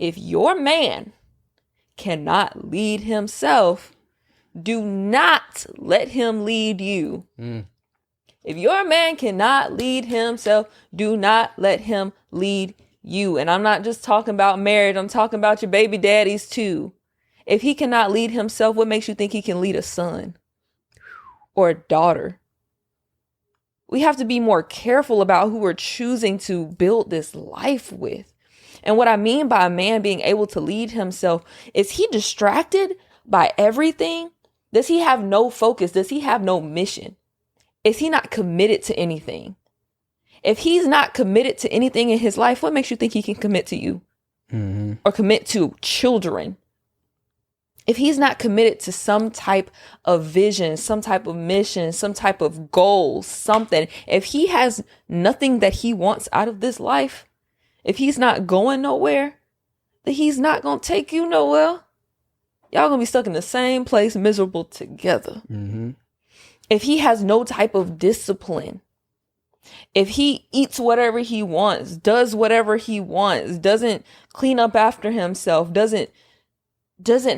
if your man cannot lead himself, do not let him lead you. If your man cannot lead himself, do not let him lead you. And I'm not just talking about marriage. I'm talking about your baby daddies too. If he cannot lead himself, what makes you think he can lead a son or a daughter? We have to be more careful about who we're choosing to build this life with. And what I mean by a man being able to lead himself, is he distracted by everything? Does he have no focus? Does he have no mission? Is he not committed to anything? If he's not committed to anything in his life, what makes you think he can commit to you? Or commit to children? If he's not committed to some type of vision, some type of mission, some type of goal, something, if he has nothing that he wants out of this life, if he's not going nowhere, then he's not going to take you nowhere. Y'all going to be stuck in the same place, miserable together. If he has no type of discipline, if he eats whatever he wants, does whatever he wants, doesn't clean up after himself, doesn't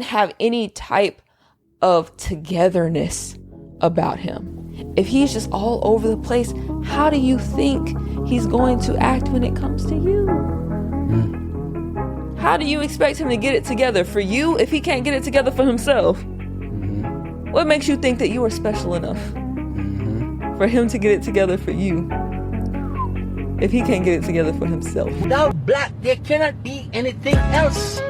have any type of togetherness about him, if he's just all over the place, how do you think he's going to act when it comes to you? How do you expect him to get it together for you if he can't get it together for himself? What makes you think that you are special enough for him to get it together for you if he can't get it together for himself? Without black, there cannot be anything else.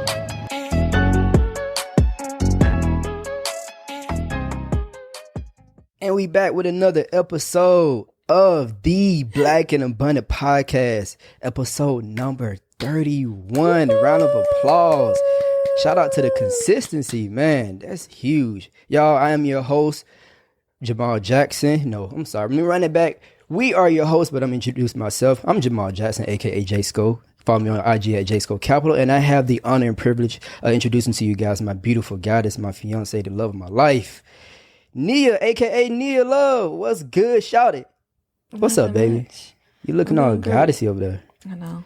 And we back with another episode of the Black and Abundant Podcast, episode number 31. Round of applause. Shout out to the consistency, man. That's huge. Y'all, I am your host, Jamal Jackson. No, I'm sorry. Let me run it back. We are your hosts, but I'm introducing myself. I'm Jamal Jackson, aka J-Sco. Follow me on IG at J-Sco Capital. And I have the honor and privilege of introducing to you guys my beautiful goddess, my fiance, the love of my life, Nia, aka Nia Love. What's good? Shout it. What's up, baby? You looking all goddessy over there. I know.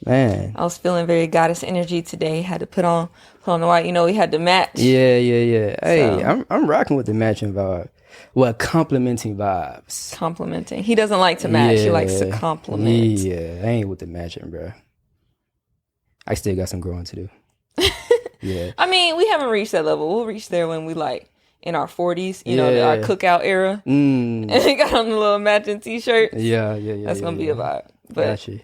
Man. I was feeling very goddess energy today. Had to put on the white. You know, we had to match. Yeah. Hey, so, I'm rocking with the matching vibe. Well, complimenting vibes. Complimenting. He doesn't like to match. He likes to compliment. Yeah, I ain't with the matching, bro. I still got some growing to do. Yeah. I mean, we haven't reached that level. We'll reach there when we like in our 40s, you know, our cookout era. And we got on the little matching t-shirts. Yeah. That's going to be a vibe. But gotcha.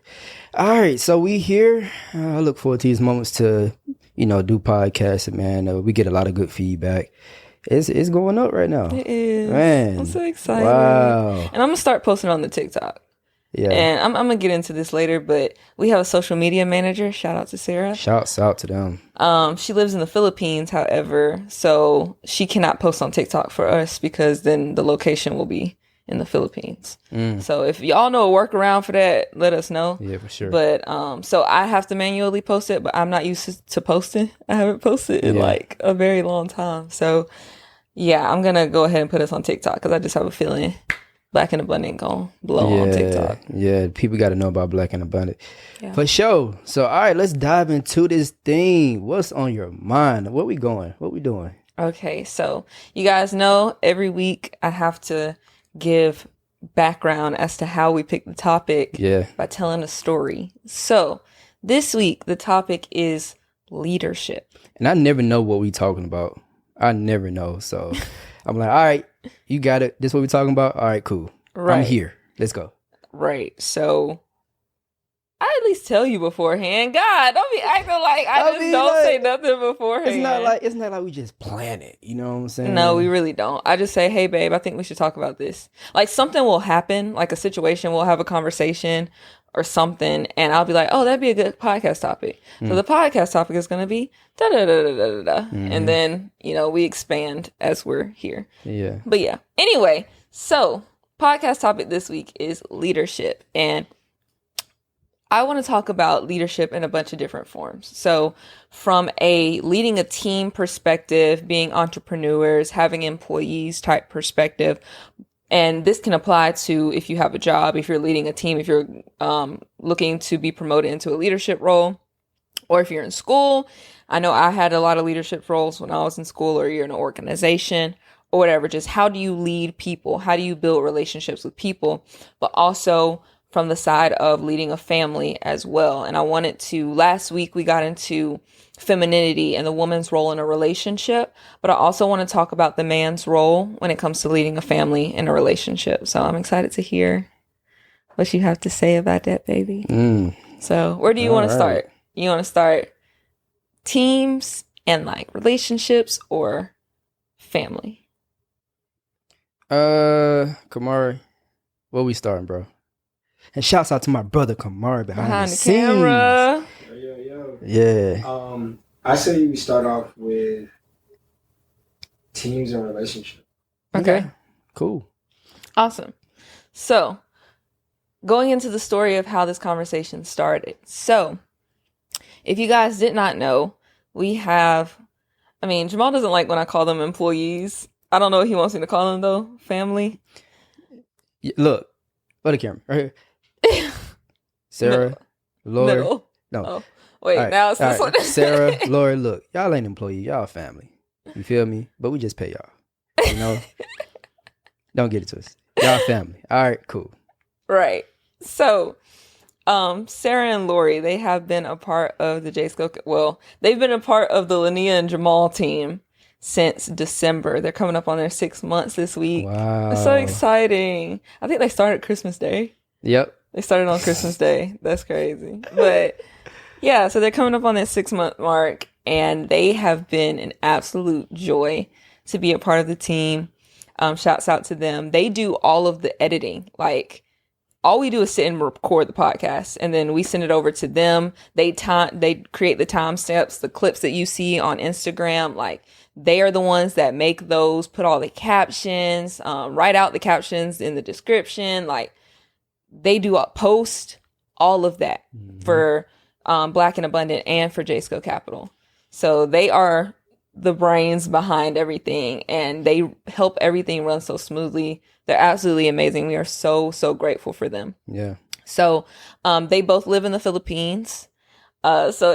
All right, so we here. I look forward to these moments to, you know, do podcasts, man. We get a lot of good feedback. It's going up right now. It is. Man. I'm so excited. Wow. And I'm going to start posting on the TikTok. Yeah. And I'm going to get into this later, but we have a social media manager. Shout out to Sarah. Shouts out to them. She lives in the Philippines, however, so she cannot post on TikTok for us because then the location will be in the Philippines. So if y'all know a workaround for that, let us know. Yeah, for sure. But so I have to manually post it, but I'm not used to posting. I haven't posted in like a very long time. So yeah, I'm going to go ahead and put us on TikTok because I just have a feeling Black and Abundant gonna blow on TikTok. Yeah, people got to know about Black and Abundant. Yeah. For sure. So, all right, let's dive into this thing. What's on your mind? Where we going? What we doing? Okay, so you guys know every week I have to give background as to how we pick the topic by telling a story. So, this week, the topic is leadership. And I never know what we talking about. I never know. So, I'm like, all right, you got it. This what we talking about? All right, cool. Right. I'm here. Let's go. Right. So I at least tell you beforehand. God, don't be acting like I just don't say nothing beforehand. It's not like we just plan it. You know what I'm saying? No, we really don't. I just say, hey, babe, I think we should talk about this. Like something will happen, like a situation, we'll have a conversation or something, and I'll be like, oh, that'd be a good podcast topic. So the podcast topic is going to be da-da-da-da-da-da. And then, you know, we expand as we're here. Yeah. But yeah. Anyway, so podcast topic this week is leadership. And I want to talk about leadership in a bunch of different forms. So from a leading a team perspective, being entrepreneurs, having employees type perspective. And this can apply to if you have a job, if you're leading a team, if you're looking to be promoted into a leadership role, Or if you're in school, I know I had a lot of leadership roles when I was in school, or you're in an organization or whatever. Just how do you lead people? How do you build relationships with people? But also from the side of leading a family as well. And I wanted to, last week we got into femininity and the woman's role in a relationship, but I also want to talk about the man's role when it comes to leading a family in a relationship. So I'm excited to hear what you have to say about that, baby. So where do you want to start? You want to start teams and like relationships or family? Kamari, where we starting, bro? And shouts out to my brother Kamari behind the camera. Yo. Yeah. I say we start off with teams and relationships. Okay. Cool. Awesome. So, going into the story of how this conversation started. So, if you guys did not know, we have, Jamal doesn't like when I call them employees. I don't know what he wants me to call them though. Family. Look, for the camera, right here. Sarah, Lori. Middle. No. Oh, wait, All right, now it's this all right. one. Sarah, Lori, look, y'all ain't employees, y'all family. You feel me? But we just pay y'all. You know? Don't get it twisted. Y'all family. All right, cool. Right. So, Sarah and Lori, they have been a part of the they've been a part of the Nia and Jamal team since December. They're coming up on their 6 months this week. Wow. It's so exciting. I think they started Christmas Day. Yep. They started on Christmas Day. That's crazy. But yeah, so they're coming up on that 6 month mark, and they have been an absolute joy to be a part of the team. Shouts out to them. They do all of the editing. Like, all we do is sit and record the podcast, and then we send it over to them. They create the timestamps, the clips that you see on Instagram. Like, they are the ones that make those, put all the captions, write out the captions in the description. Like, they do post all of that for Black and Abundant and for JSCO Capital. So they are the brains behind everything, and they help everything run so smoothly. They're absolutely amazing. We are so, so grateful for them. Yeah. So they both live in the Philippines. So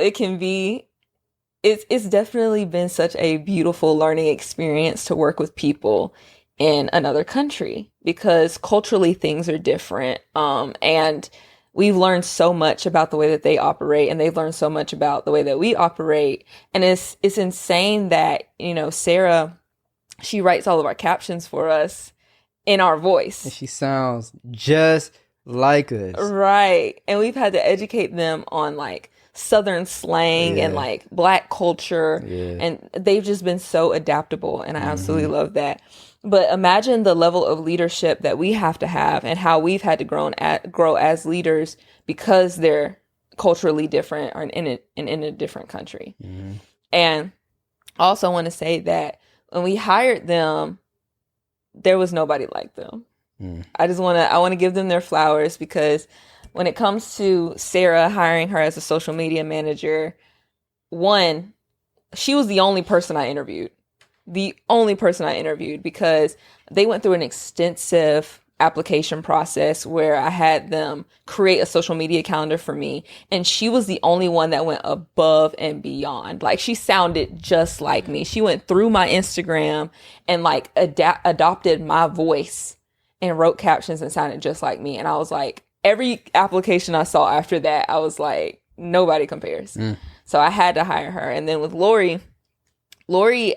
it's definitely been such a beautiful learning experience to work with people in another country, because culturally things are different. And we've learned so much about the way that they operate, and they've learned so much about the way that we operate. And it's insane that, Sarah, she writes all of our captions for us in our voice. And she sounds just like us. Right. And we've had to educate them on like Southern slang and like Black culture. Yeah. And they've just been so adaptable, and I absolutely love that. But imagine the level of leadership that we have to have, and how we've had to grow as leaders because they're culturally different or in a different country. And I also want to say that when we hired them, there was nobody like them. I want to give them their flowers, because when it comes to Sarah, hiring her as a social media manager, one, she was the only person I interviewed. Because they went through an extensive application process where I had them create a social media calendar for me. And she was the only one that went above and beyond. Like, she sounded just like me. She went through my Instagram and like adopted my voice and wrote captions and sounded just like me. And I was like, every application I saw after that, I was like, nobody compares. So I had to hire her. And then with Lori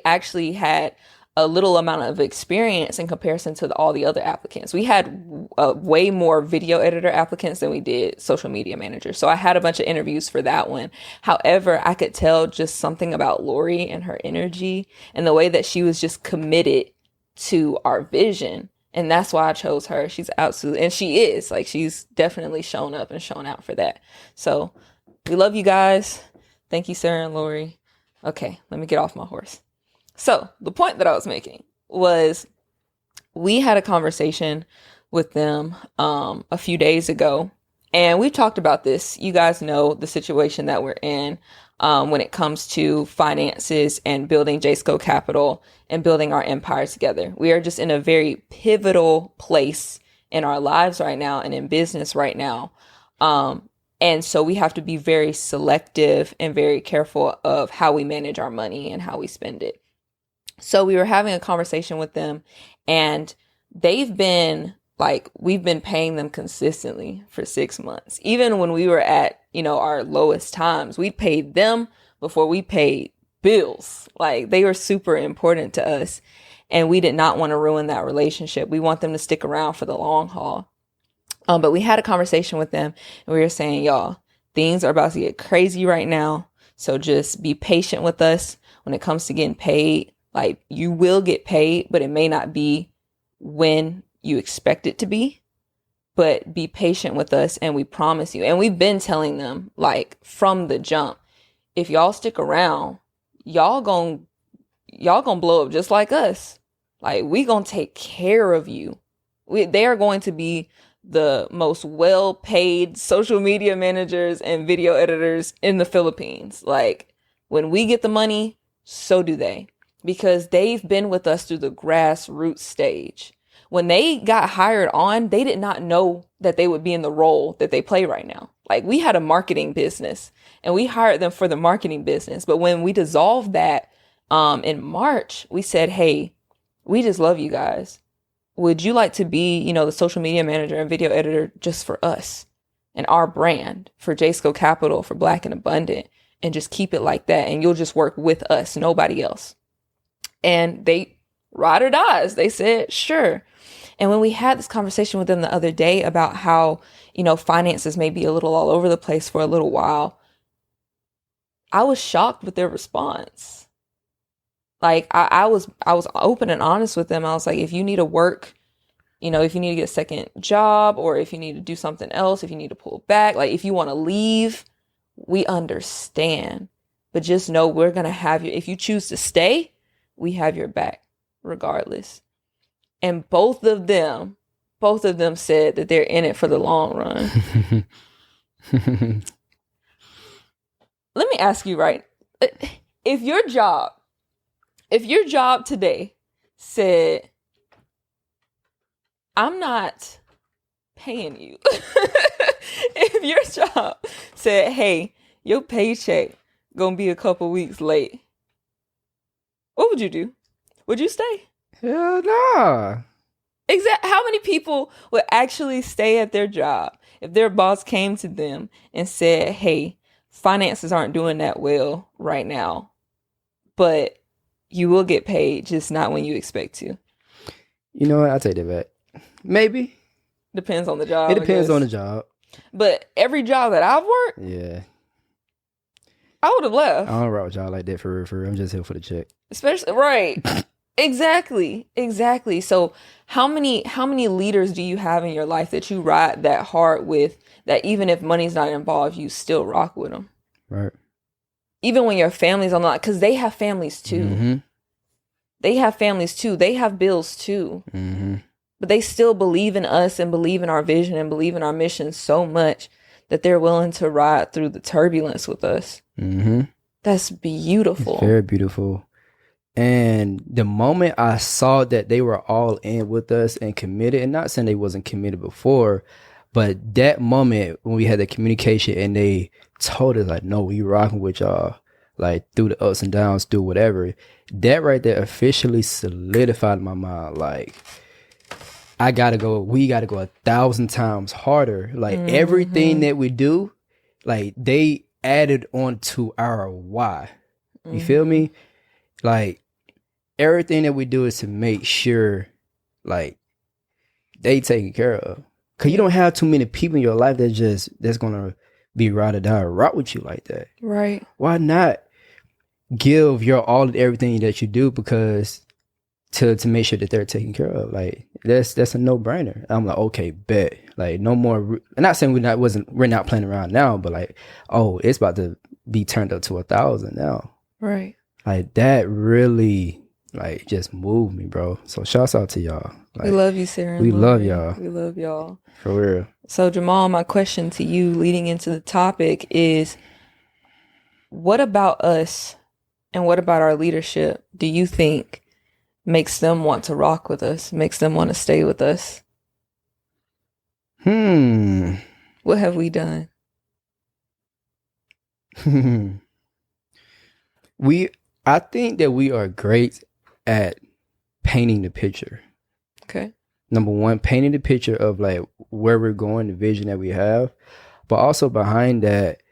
actually had a little amount of experience in comparison to all the other applicants. We had way more video editor applicants than we did social media managers. So I had a bunch of interviews for that one. However, I could tell just something about Lori and her energy and the way that she was just committed to our vision. And that's why I chose her. She's absolutely, and she is, like, she's definitely shown up and shown out for that. So we love you guys. Thank you, Sarah and Lori. Okay, let me get off my horse. So the point that I was making was, we had a conversation with them a few days ago, and we talked about this. You guys know the situation that we're in when it comes to finances and building JSCO Capital and building our empire together. We are just in a very pivotal place in our lives right now and in business right now. And so we have to be very selective and very careful of how we manage our money and how we spend it. So we were having a conversation with them, and they've been like, we've been paying them consistently for 6 months. Even when we were at, our lowest times, we paid them before we paid bills. Like, they were super important to us, and we did not want to ruin that relationship. We want them to stick around for the long haul. But we had a conversation with them, and we were saying, y'all, things are about to get crazy right now. So just be patient with us when it comes to getting paid. Like, you will get paid, but it may not be when you expect it to be. But be patient with us, and we promise you. And we've been telling them, like, from the jump, if y'all stick around, y'all gonna blow up just like us. Like, we gonna take care of you. They are going to be the most well-paid social media managers and video editors in the Philippines. Like, when we get the money, so do they. Because they've been with us through the grassroots stage. When they got hired on, they did not know that they would be in the role that they play right now. Like, we had a marketing business, and we hired them for the marketing business. But when we dissolved that in March, we said, hey, we just love you guys. Would you like to be, the social media manager and video editor just for us and our brand, for JSCO Capital, for Black and Abundant, and just keep it like that? And you'll just work with us, nobody else. And they ride or dies. They said, sure. And when we had this conversation with them the other day about how, finances may be a little all over the place for a little while, I was shocked with their response. Like, I was open and honest with them. I was like, if you need to work, if you need to get a second job, or if you need to do something else, if you need to pull back, like, if you want to leave, we understand. But just know we're going to have you. If you choose to stay, we have your back regardless. And both of them said that they're in it for the long run. Let me ask you, right? If your job today said, I'm not paying you. If your job said, hey, your paycheck gonna be a couple weeks late, what would you do? Would you stay? Hell nah. How many people would actually stay at their job if their boss came to them and said, hey, finances aren't doing that well right now, but you will get paid, just not when you expect to? You know what? I'll take that back. Maybe. Depends on the job. It depends on the job. But every job that I've worked, yeah, I would have left. I don't rock with y'all like that for real. I'm just here for the check. Especially, right. Exactly. So how many leaders do you have in your life that you ride that hard with, that even if money's not involved, you still rock with them? Right. Even when your family's on the line, because they have families too. Mm-hmm. They have families too. They have bills too. Mm-hmm. But they still believe in us and believe in our vision and believe in our mission so much that they're willing to ride through the turbulence with us. Mm-hmm. That's beautiful. It's very beautiful. And the moment I saw that they were all in with us and committed, and not saying they wasn't committed before, but that moment when we had the communication and they told us, like, no, we rocking with y'all, like, through the ups and downs, through whatever, that right there officially solidified in my mind, like, we gotta go 1,000 times harder. Like, everything that we do, like, they added on to our why. You feel me? Like, everything that we do is to make sure, like, they taken care of. Cause you don't have too many people in your life that's gonna be ride or die or rock with you like that. Right. Why not give your all of everything that you do, because to make sure that they're taken care of? Like, that's a no brainer. I'm like, okay, bet. Like, no more. I'm not saying we're not playing around now, but like, oh, it's about to be turned up to 1,000 now. Right. Like, that really, like, just moved me, bro. So shouts out to y'all. Like, We love you, Sarah. we love y'all. We love y'all. For real. So, Jamal, my question to you leading into the topic is, what about us and what about our leadership do you think makes them want to rock with us, makes them want to stay with us? What have we done? I think that we are great at painting the picture. Okay. Number one, painting the picture of like where we're going, the vision that we have, but also behind that,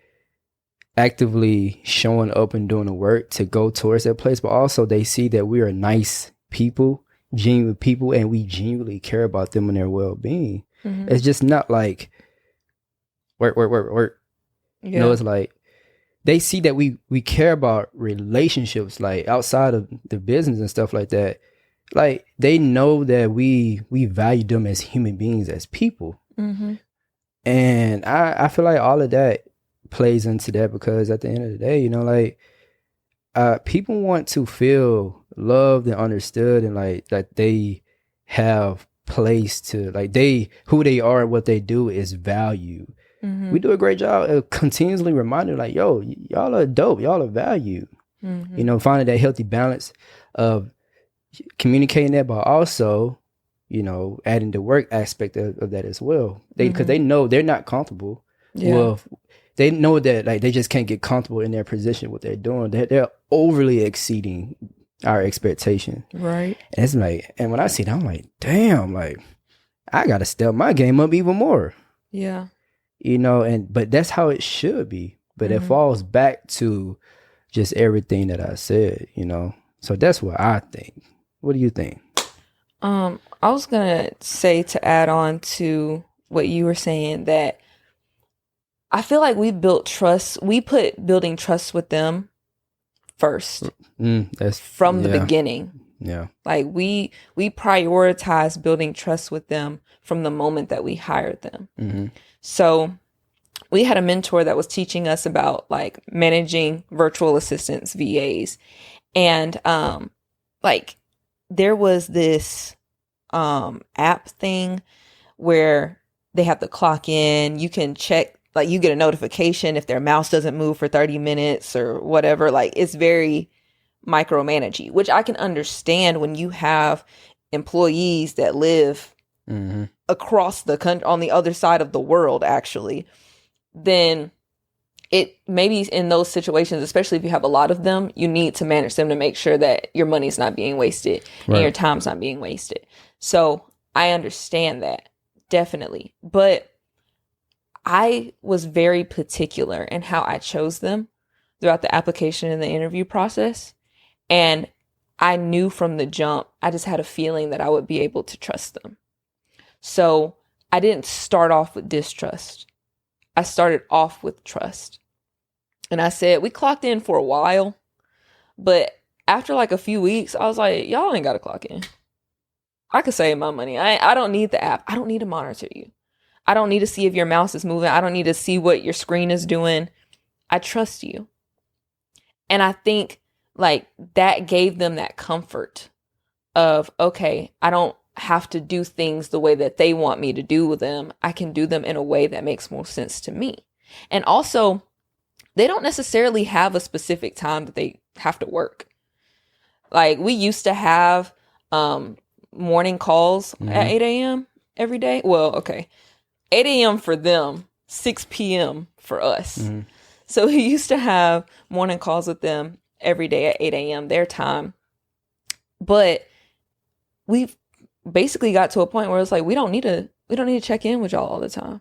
actively showing up and doing the work to go towards that place. But also they see that we are nice people, genuine people, and we genuinely care about them and their well-being. Mm-hmm. It's just not like work. Yeah. You know, it's like they see that we care about relationships, like outside of the business and stuff like that. Like they know that we value them as human beings, as people. Mm-hmm. And I feel like all of that plays into that, because at the end of the day, you know, like people want to feel loved and understood, and like that they have place to, like, who they are and what they do is valued. Mm-hmm. We do a great job of continuously reminding, like, yo, y'all are dope, y'all are valued. Mm-hmm. You know, finding that healthy balance of communicating that, but also, you know, adding the work aspect of that as well. Because they know they're not comfortable. Yeah. Well, they know that like they just can't get comfortable in their position, what they're doing. They're overly exceeding our expectation. Right. And it's like, and when I see that, I'm like, damn, like I gotta step my game up even more. Yeah. You know, but that's how it should be. But it falls back to just everything that I said, you know. So that's what I think. What do you think? I was gonna say, to add on to what you were saying, that I feel like we built trust. We put building trust with them first That's from the beginning. Yeah. Like we prioritize building trust with them from the moment that we hired them. Mm-hmm. So we had a mentor that was teaching us about like managing virtual assistants, VAs. And like there was this app thing where they have to clock in. You can check, like you get a notification if their mouse doesn't move for 30 minutes or whatever. Like it's very micromanaging, which I can understand when you have employees that live across the country, on the other side of the world, actually. Then it maybe in those situations, especially if you have a lot of them, you need to manage them to make sure that your money's not being wasted and your time's not being wasted. So I understand that, definitely. But I was very particular in how I chose them throughout the application and the interview process. And I knew from the jump, I just had a feeling that I would be able to trust them. So I didn't start off with distrust. I started off with trust. And I said, we clocked in for a while, but after like a few weeks, I was like, y'all ain't got to clock in. I could save my money. I don't need the app. I don't need to monitor you. I don't need to see if your mouse is moving. I don't need to see what your screen is doing. I trust you. And I think like that gave them that comfort of, okay, I don't have to do things the way that they want me to do with them. I can do them in a way that makes more sense to me. And also, they don't necessarily have a specific time that they have to work. Like we used to have morning calls at 8 a.m. every day. Well, okay. 8 a.m. for them, 6 p.m. for us. So we used to have morning calls with them every day at 8 a.m. their time. But we've basically got to a point where it's like, we don't need to check in with y'all all the time.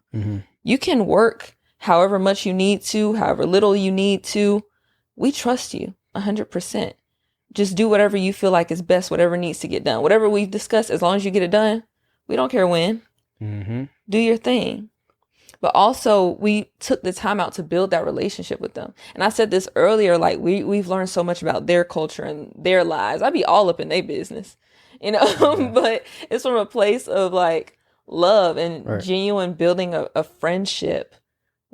You can work however much you need to, however little you need to. We trust you 100%. Just do whatever you feel like is best, whatever needs to get done. Whatever we've discussed, as long as you get it done, we don't care when. Do your thing. But also, we took the time out to build that relationship with them. And I said this earlier, like we've learned so much about their culture and their lives. I'd be all up in their business, you know, but it's from a place of like love and genuine building a friendship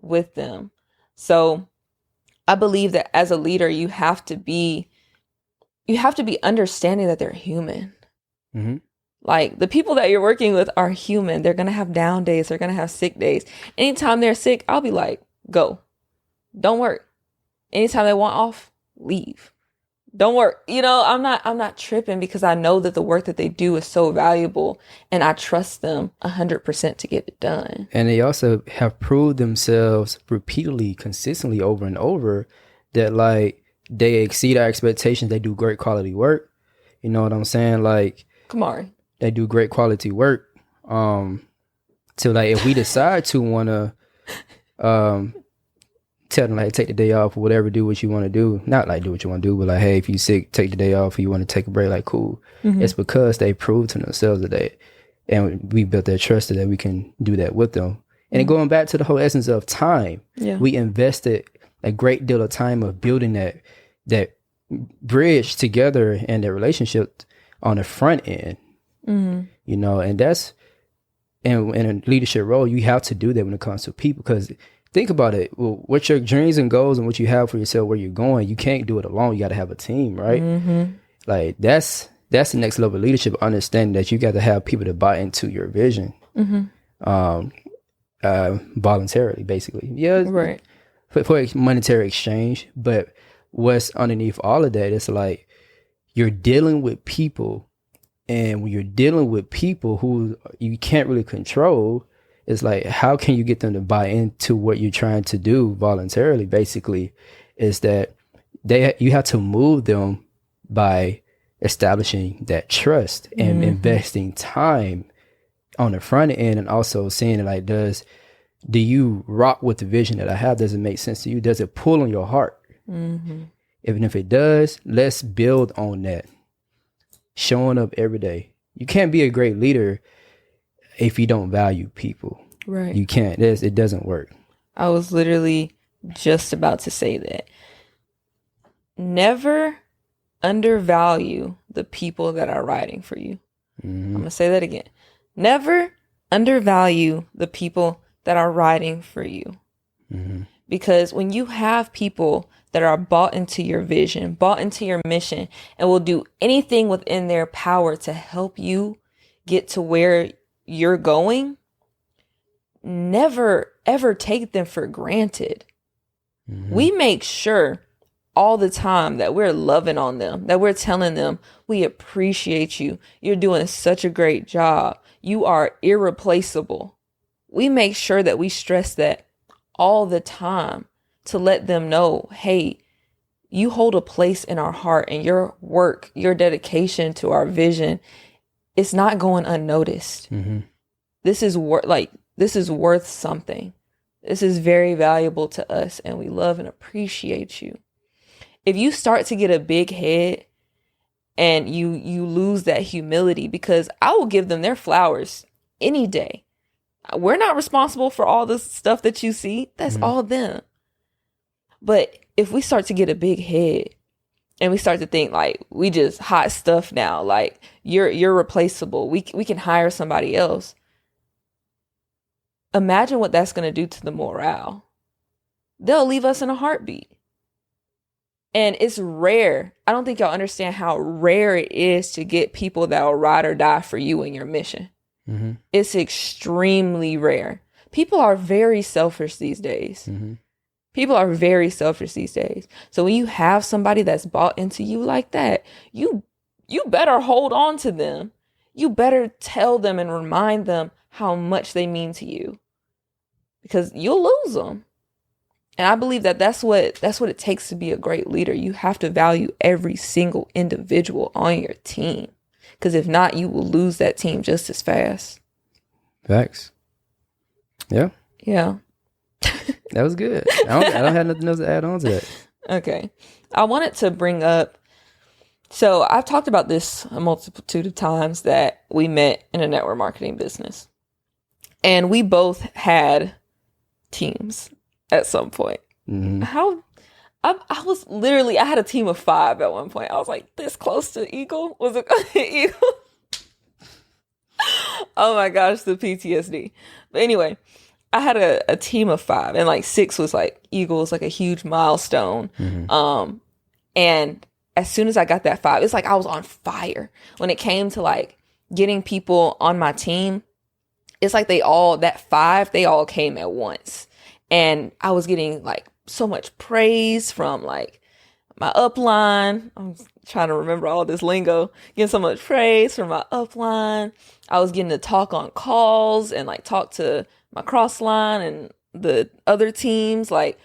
with them. So I believe that as a leader, you have to be understanding that they're human. Like the people that you're working with are human. They're going to have down days. They're going to have sick days. Anytime they're sick, I'll be like, go. Don't work. Anytime they want off, leave. Don't work. I'm not tripping because I know that the work that they do is so valuable and I trust them 100% to get it done. And they also have proved themselves repeatedly, consistently over and over that like they exceed our expectations. They do great quality work. You know what I'm saying? Like, Kamari. they do great quality work. So like if we decide to want to tell them like take the day off or whatever, do what you want to do. Not like do what you want to do, but like, hey, if you sick, take the day off or you want to take a break, like cool. It's because they proved to themselves that they, and we built that trust that we can do that with them. And going back to the whole essence of time, we invested a great deal of time of building that bridge together and that relationship on the front end. You know, and that's in a leadership role, you have to do that when it comes to people, because think about it. Well, what your dreams and goals and what you have for yourself, where you're going, you can't do it alone. You got to have a team, right? Like that's the next level of leadership, understanding that you got to have people to buy into your vision, voluntarily, basically. Yeah, Right. For monetary exchange. But what's underneath all of that is like you're dealing with people, and when you're dealing with people who you can't really control, it's like, how can you get them to buy into what you're trying to do voluntarily? Basically, is that you have to move them by establishing that trust and investing time on the front end, and also seeing like, do you rock with the vision that I have? Does it make sense to you? Does it pull on your heart? Even if it does, let's build on that. Showing up every day. You can't be a great leader if you don't value people. Right. You can't. It doesn't work. I was literally just about to say that. Never undervalue the people that are riding for you. I'm going to say that again. Never undervalue the people that are riding for you. Because when you have people that are bought into your vision, bought into your mission, and will do anything within their power to help you get to where you're going, never ever take them for granted. We make sure all the time that we're loving on them, that we're telling them, we appreciate you. You're doing such a great job. You are irreplaceable. We make sure that we stress that all the time to let them know, hey, you hold a place in our heart, and your work, your dedication to our vision, it's not going unnoticed. This is worth something. This is very valuable to us, and we love and appreciate you. If you start to get a big head and you lose that humility, because I will give them their flowers any day. We're not responsible for all the stuff that you see. That's all them. But if we start to get a big head and we start to think like we just hot stuff now, like you're replaceable, we can hire somebody else. Imagine what that's going to do to the morale. They'll leave us in a heartbeat. And it's rare. I don't think y'all understand how rare it is to get people that will ride or die for you and your mission. It's extremely rare. People are very selfish these days. People are very selfish these days. So when you have somebody that's bought into you like that, you better hold on to them. You better tell them and remind them how much they mean to you, because you'll lose them. And I believe that that's what it takes to be a great leader. You have to value every single individual on your team, because if not, you will lose that team just as fast. Facts. Yeah. Yeah. That was good. I don't have nothing else to add on to that. Okay. I wanted to bring up, so I've talked about this a multitude of times, that we met in a network marketing business. And we both had teams at some point. I had a team of 5 at one point. I was like this close to Eagle. Was it Eagle? Oh my gosh, the PTSD. But anyway, I had a team of 5, and like 6 was like Eagle was like a huge milestone. And as soon as I got that 5, it's like I was on fire when it came to like getting people on my team. It's like that 5, they all came at once. And I was getting like so much praise from like my upline. I'm trying to remember all this lingo. Getting so much praise from my upline. I was getting to talk on calls and like talk to my cross line and the other teams. Like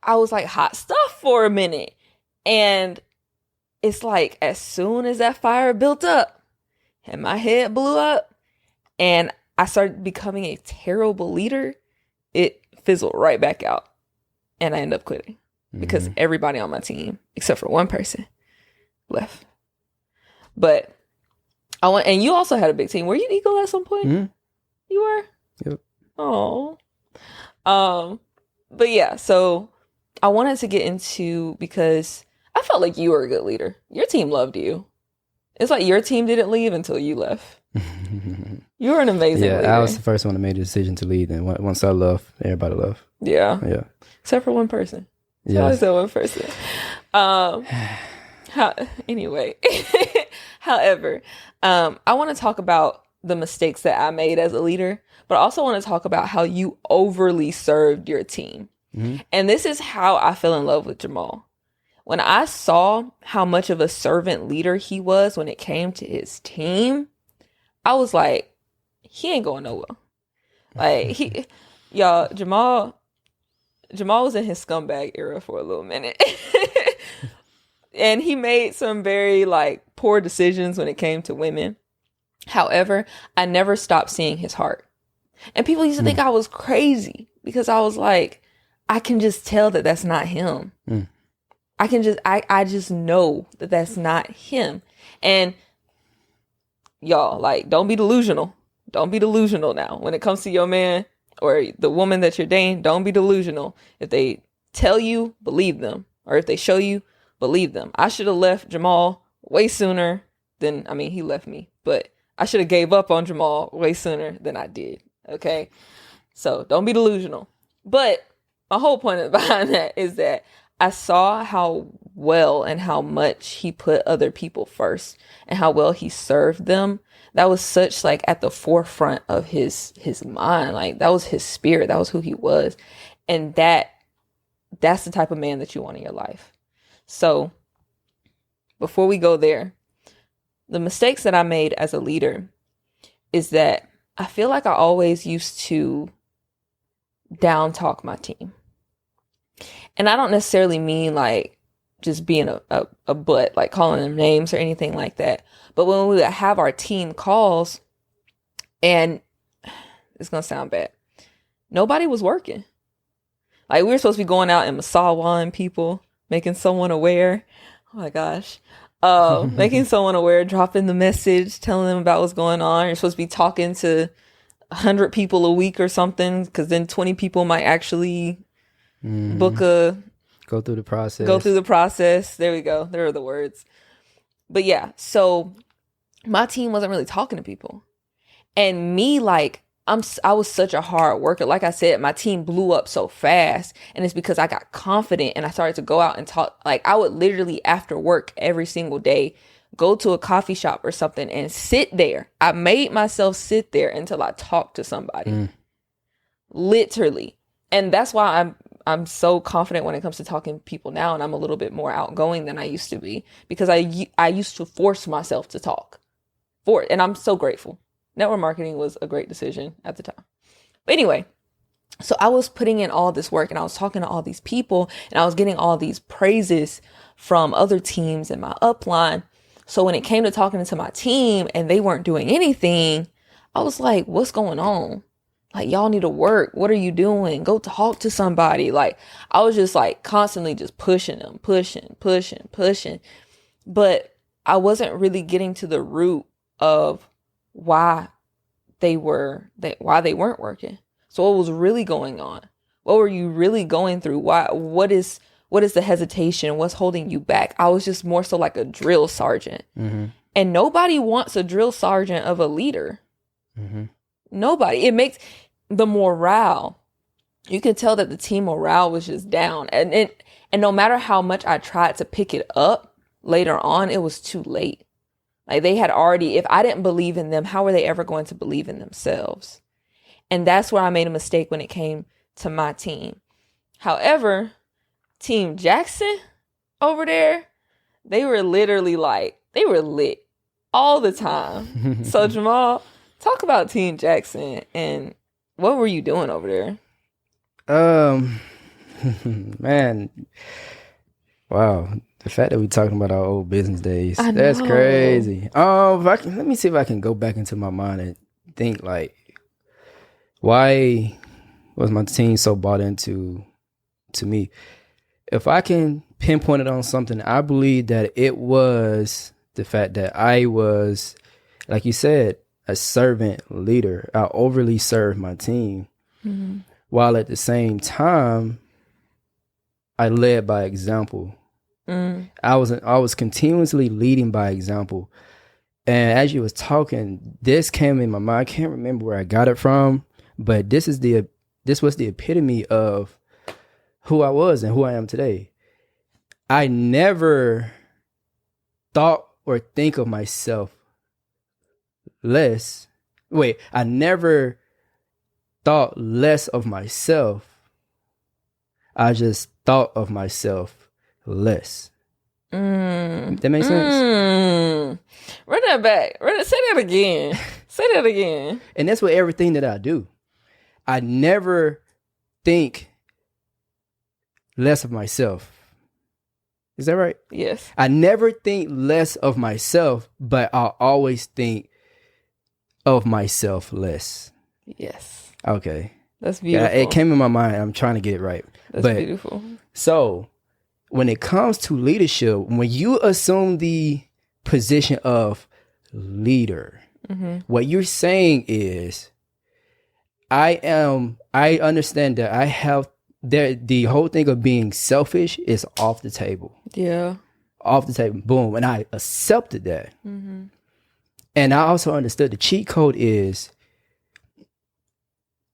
I was like hot stuff for a minute. And it's like as soon as that fire built up and my head blew up and I started becoming a terrible leader, it fizzled right back out. And I ended up quitting because everybody on my team, except for one person, left. But and you also had a big team. Were you Eagle at some point? Mm-hmm. You were? Yep. Oh. But yeah, so I wanted to get into, because I felt like you were a good leader. Your team loved you. It's like your team didn't leave until you left. You were an amazing leader. I was the first one to make the decision to leave, and once I left, everybody left. Yeah. Yeah. Except for one person. Yeah. Always that one person. Anyway. However, I want to talk about the mistakes that I made as a leader, but I also want to talk about how you overly served your team. And this is how I fell in love with Jamal. When I saw how much of a servant leader he was when it came to his team, I was like, he ain't going nowhere. Like Jamal was in his scumbag era for a little minute. And he made some very like poor decisions when it came to women. However, I never stopped seeing his heart. And people used to think I was crazy because I was like, I can just tell that that's not him. I just know that that's not him. And y'all, like, don't be delusional. Don't be delusional now. When it comes to your man or the woman that you're dating, don't be delusional. If they tell you, believe them. Or if they show you, believe them. I should have left Jamal way sooner than, he left me. But I should have gave up on Jamal way sooner than I did. Okay? So don't be delusional. But my whole point behind that is that I saw how well and how much he put other people first and how well he served them. That was such like at the forefront of his mind. Like that was his spirit. That was who he was. And that's the type of man that you want in your life. So before we go there, the mistakes that I made as a leader is that I feel like I always used to down talk my team. And I don't necessarily mean like just being a butt, like calling them names or anything like that. But when we would have our team calls, and it's going to sound bad, nobody was working. Like we were supposed to be going out and massaging people, making someone aware. Oh my gosh. Making someone aware, dropping the message, telling them about what's going on. You're supposed to be talking to 100 people a week or something, because then 20 people might actually go through the process. There we go. There are the words. But yeah, so my team wasn't really talking to people. And me, like, I was such a hard worker. Like I said, my team blew up so fast, and it's because I got confident and I started to go out and talk. Like I would literally after work every single day, go to a coffee shop or something and sit there. I made myself sit there until I talked to somebody. Literally. And that's why I'm so confident when it comes to talking to people now, and I'm a little bit more outgoing than I used to be, because I used to force myself to talk for it, and I'm so grateful. Network marketing was a great decision at the time. But anyway, so I was putting in all this work and I was talking to all these people and I was getting all these praises from other teams and my upline. So when it came to talking to my team and they weren't doing anything, I was like, what's going on? Like, y'all need to work. What are you doing? Go talk to somebody. Like, I was just like constantly just pushing them, pushing. But I wasn't really getting to the root of why they weren't working. So what was really going on? What were you really going through? What is the hesitation? What's holding you back? I was just more so like a drill sergeant. And nobody wants a drill sergeant of a leader. Nobody. It makes the morale. You can tell that the team morale was just down. And no matter how much I tried to pick it up later on, it was too late. Like they had already, if I didn't believe in them, how were they ever going to believe in themselves? And that's where I made a mistake when it came to my team. However, Team Jackson, over there, they were literally like, they were lit all the time. So Jamal, talk about Team Jackson and what were you doing over there? Man, wow. The fact that we're talking about our old business days, that's know. crazy. Let me see if I can go back into my mind and think like, why was my team so bought into me? If I can pinpoint it on something, I believe that it was the fact that I was, like you said, a servant leader. I overly served my team, while at the same time, I led by example. I was continuously leading by example. And as you was talking, this came in my mind. I can't remember where I got it from, but this was the epitome of who I was and who I am today. I never thought or think of myself less. Wait, I never thought less of myself. I just thought of myself less. That makes sense? Run that back. Say that again. Say that again. And that's what everything that I do. I never think less of myself. Is that right? Yes. I never think less of myself, but I always think of myself less. Yes. Okay. That's beautiful. Yeah, it came in my mind. I'm trying to get it right. That's beautiful. So when it comes to leadership, when you assume the position of leader, what you're saying is, I understand that I have the whole thing of being selfish is off the table. Yeah. Off the table. Boom. And I accepted that. And I also understood the cheat code is,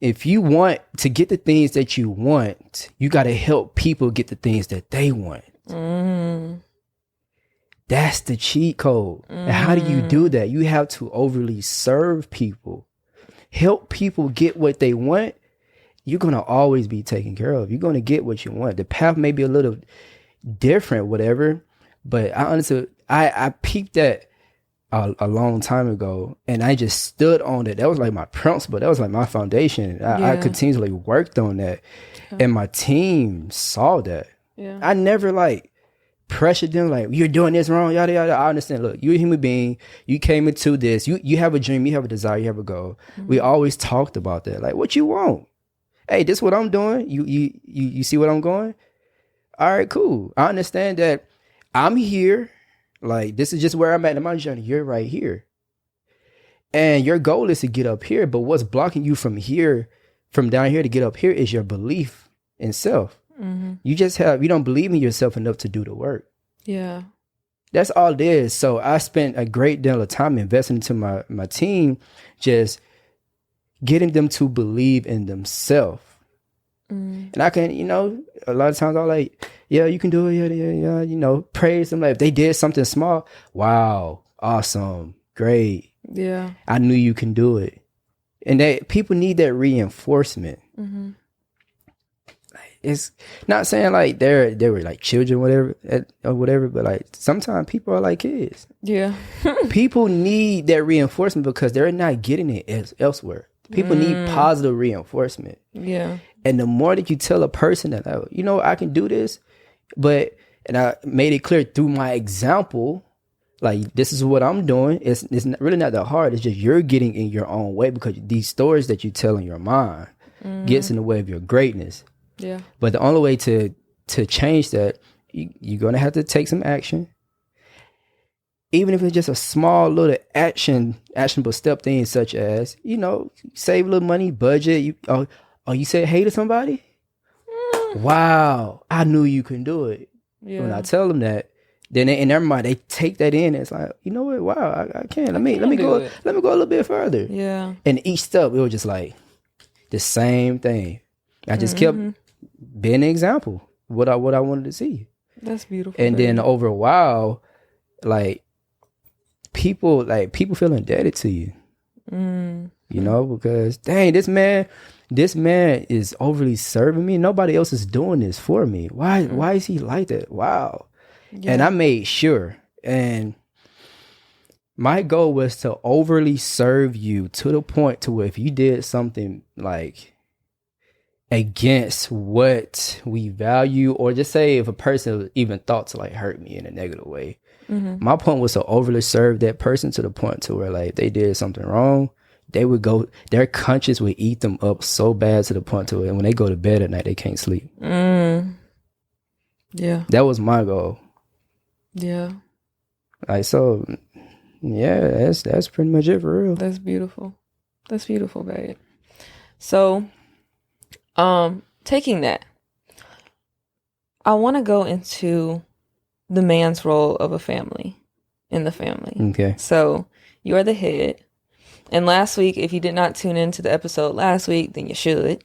if you want to get the things that you want, you got to help people get the things that they want. That's the cheat code. And how do you do that? You have to overly serve people, help people get what they want. You're going to always be taken care of. You're going to get what you want. The path may be a little different, whatever, but I honestly, I peeped that a long time ago, and I just stood on it. That was like my principle. That was like my foundation. I continually worked on that, and my team saw that. I never like pressured them like, you're doing this wrong, yada yada. I understand. Look, you're a human being. You came into this. You have a dream. You have a desire. You have a goal. We always talked about that. Like, what you want? Hey, this is what I'm doing. You see what I'm going? All right, cool. I understand that I'm here. Like, this is just where I'm at in my journey. You're right here. And your goal is to get up here. But what's blocking you from down here to get up here is your belief in self. You don't believe in yourself enough to do the work. Yeah. That's all it is. So I spent a great deal of time investing into my team, just getting them to believe in themselves. And I can, a lot of times I'm like, yeah, you can do it. Yeah. Praise them. Like, if they did something small, wow, awesome, great. Yeah. I knew you can do it. And people need that reinforcement. It's not saying like they were like children, whatever, but like sometimes people are like kids. Yeah. People need that reinforcement because they're not getting it elsewhere. People need positive reinforcement. Yeah. And the more that you tell a person that, I can do this, and I made it clear through my example, like, this is what I'm doing. It's really not that hard. It's just you're getting in your own way because these stories that you tell in your mind gets in the way of your greatness. Yeah. But the only way to change that, you're going to have to take some action. Even if it's just a small little actionable step thing, such as, save a little money, budget. You said hey to somebody? Wow, I knew you can do it. Yeah. When I tell them that, then in their mind, they take that in. And it's like, you know what? Wow, I can. Let me go a little bit further. Yeah. And each step, it was just like the same thing. I just kept being an example, what I wanted to see. That's beautiful. And then over a while, people feel indebted to you. Because dang, this man is overly serving me. Nobody else is doing this for me. Why is he like that? Wow. And I made sure. And my goal was to overly serve you to the point to where if you did something like against what we value, or just say if a person even thought to like hurt me in a negative way, my point was to overly serve that person to the point to where like they did something wrong, they would go, their conscience would eat them up so bad to the point to where when they go to bed at night, they can't sleep. Yeah. That was my goal. Yeah. Like, so yeah, that's pretty much it for real. That's beautiful. That's beautiful, babe. So, taking that, I want to go into the man's role of a family in the family. Okay. So, you are the head. And last week, if you did not tune into the episode last week, then you should.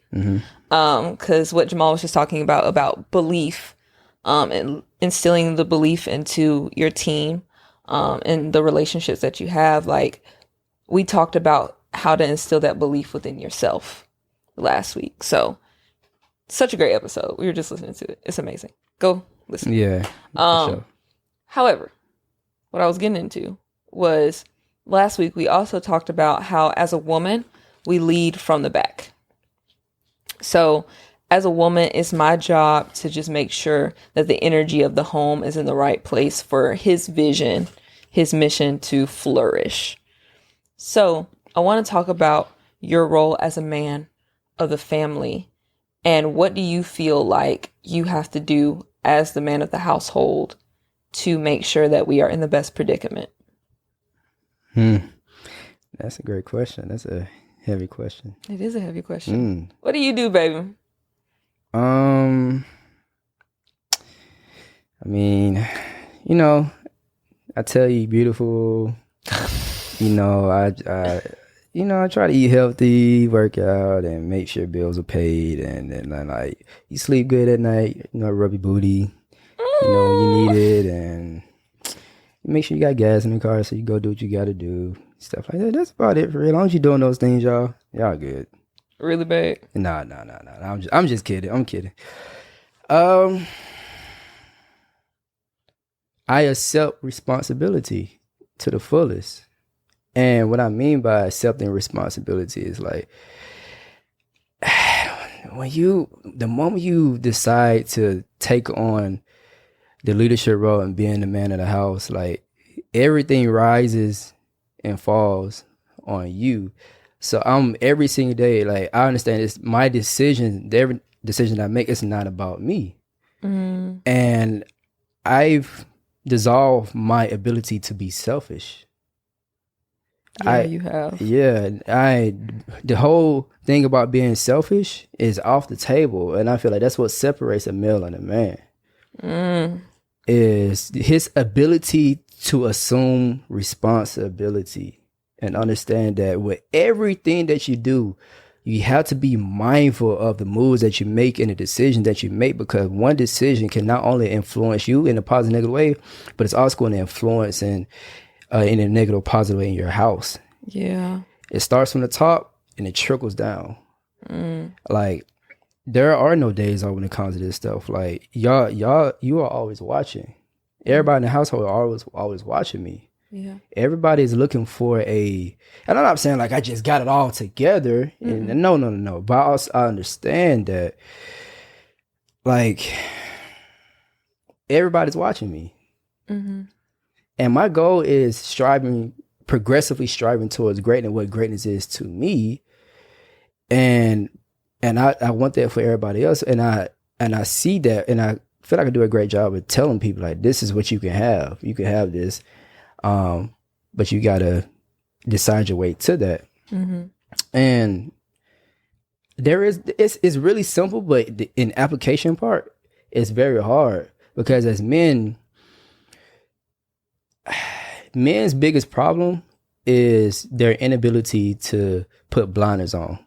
Because what Jamal was just talking about belief, and instilling the belief into your team, and the relationships that you have. Like, we talked about how to instill that belief within yourself last week. So, such a great episode. We were just listening to it. It's amazing. Go listen. Yeah. Sure. However, what I was getting into was last week we also talked about how as a woman, we lead from the back. So as a woman, it's my job to just make sure that the energy of the home is in the right place for his vision, his mission to flourish. So I want to talk about your role as a man of the family, and what do you feel like you have to do as the man of the household to make sure that we are in the best predicament? That's a great question. That's a heavy question. It is a heavy question. What do you do, baby? I mean, you know, I tell you, beautiful. You know, I try to eat healthy, work out, and make sure bills are paid, and then like you sleep good at night. You know, rub your booty. You know, when you need it, and make sure you got gas in the car, so you go do what you got to do, stuff like that. That's about it for real. As long as you're doing those things, y'all good. Really bad? Nah. I'm just kidding. I'm kidding. I accept responsibility to the fullest. And what I mean by accepting responsibility is like, the moment you decide to take on the leadership role and being the man of the house, like everything rises and falls on you. So I'm every single day, like I understand it's my decision. Every decision I make is not about me. And I've dissolved my ability to be selfish. You have. Yeah, the whole thing about being selfish is off the table, and I feel like that's what separates a male and a man. Is his ability to assume responsibility and understand that with everything that you do, you have to be mindful of the moves that you make and the decisions that you make, because one decision can not only influence you in a positive, negative way, but it's also going to influence in a negative, positive way in your house. Yeah. It starts from the top and it trickles down. Like, there are no days off when it comes to this stuff. Like, you are always watching. Everybody in the household are always watching me. Yeah. Everybody's looking for and I'm not saying like I just got it all together. And no. But I understand that, like, everybody's watching me. And my goal is progressively striving towards greatness, what greatness is to me. And I want that for everybody else. And I see that, and I feel like I do a great job of telling people, like, this is what you can have. You can have this. But you gotta decide your way to that. And it's really simple, but in application part, it's very hard, because as men's biggest problem is their inability to put blinders on.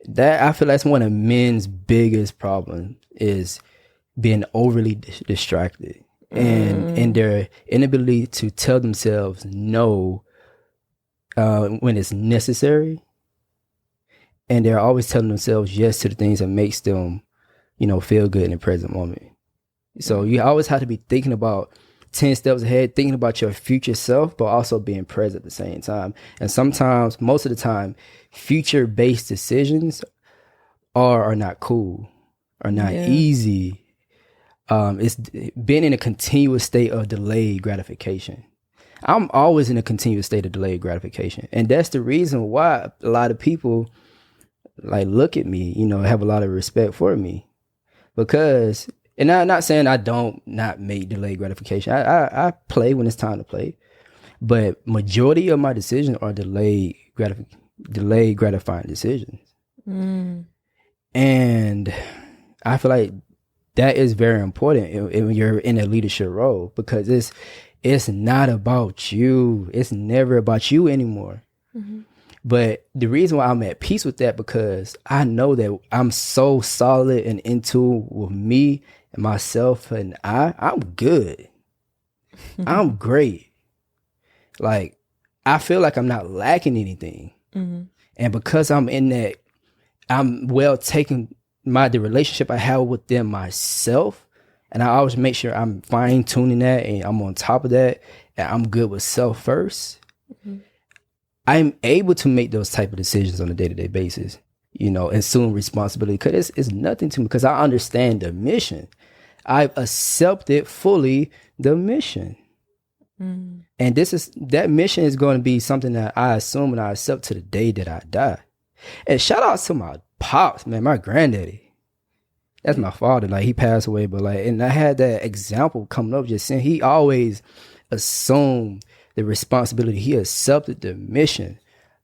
That, I feel that's one of men's biggest problems, is being overly distracted and their inability to tell themselves no when it's necessary, and they're always telling themselves yes to the things that makes them, feel good in the present moment. So you always have to be thinking about 10 steps ahead, thinking about your future self, but also being present at the same time. And sometimes, most of the time, future-based decisions are not cool, are not easy. It's been in a continuous state of delayed gratification. I'm always in a continuous state of delayed gratification. And that's the reason why a lot of people like look at me, have a lot of respect for me. Because, and I'm not saying I don't not make delayed gratification. I play when it's time to play. But majority of my decisions are delayed gratifying decisions. And I feel like that is very important when you're in a leadership role, because it's not about you. It's never about you anymore. But the reason why I'm at peace with that, because I know that I'm so solid and in tune with me and myself, and I'm good. I'm great. Like, I feel like I'm not lacking anything. And because I'm in that, I'm well taken the relationship I have within myself. And I always make sure I'm fine tuning that and I'm on top of that and I'm good with self first. I'm able to make those type of decisions on a day-to-day basis, and assume responsibility, because it's nothing to me, because I understand the mission. I've accepted fully the mission. And that mission is going to be something that I assume and I accept to the day that I die. And shout out to my pops, man, my granddaddy. That's my father. Like, he passed away, but and I had that example coming up just saying he always assumed the responsibility. He accepted the mission,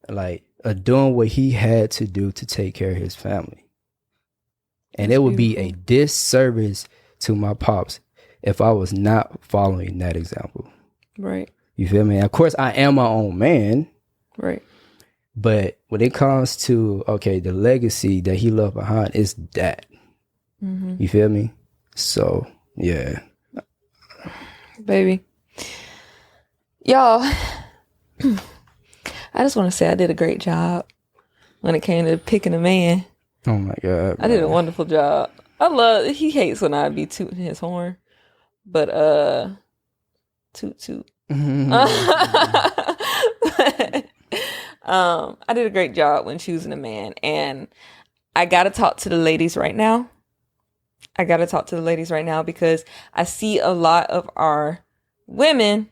of doing what he had to do to take care of his family. And That's it would beautiful. be a disservice to my pops if I was not following that example. Right. You feel me? Of course, I am my own man. Right. But when it comes to, the legacy that he left behind is that. You feel me? So, yeah. Baby. Y'all, I just want to say I did a great job when it came to picking a man. Oh, my God. I did a wonderful job. He hates when I be tooting his horn. But, toot toot. I did a great job when choosing a man, and I gotta talk to the ladies right now. Because I see a lot of our women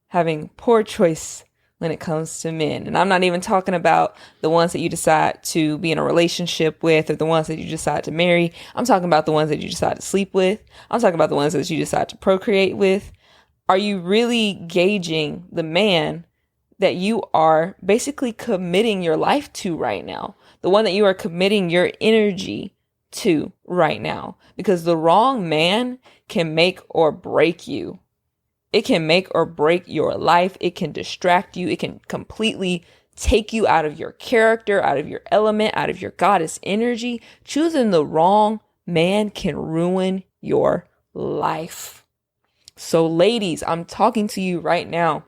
having poor choice when it comes to men. And I'm not even talking about the ones that you decide to be in a relationship with or the ones that you decide to marry. I'm talking about the ones that you decide to sleep with. I'm talking about the ones that you decide to procreate with. Are you really gauging the man that you are basically committing your life to right now? The one that you are committing your energy to right now? Because the wrong man can make or break you. It can make or break your life. It can distract you. It can completely take you out of your character, out of your element, out of your goddess energy. Choosing the wrong man can ruin your life. So ladies, I'm talking to you right now.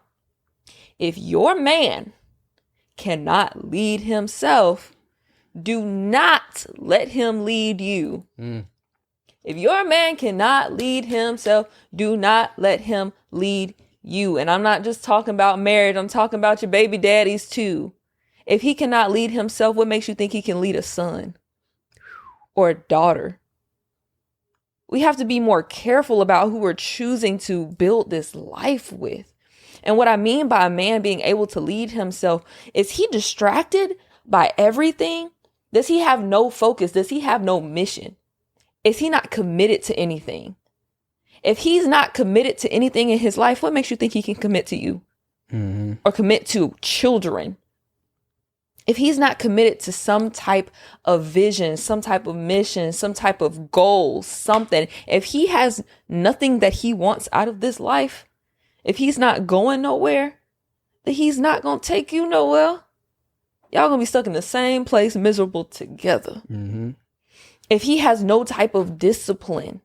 If your man cannot lead himself, do not let him lead you. If your man cannot lead himself, do not let him lead you. And I'm not just talking about marriage. I'm talking about your baby daddies too. If he cannot lead himself, what makes you think he can lead a son or a daughter? We have to be more careful about who we're choosing to build this life with. And what I mean by a man being able to lead himself, is he distracted by everything? Does he have no focus? Does he have no mission? Is he not committed to anything? If he's not committed to anything in his life, what makes you think he can commit to you? Or commit to children? If he's not committed to some type of vision, some type of mission, some type of goal, something, if he has nothing that he wants out of this life, if he's not going nowhere, then he's not going to take you nowhere. Y'all going to be stuck in the same place, miserable together. If he has no type of discipline,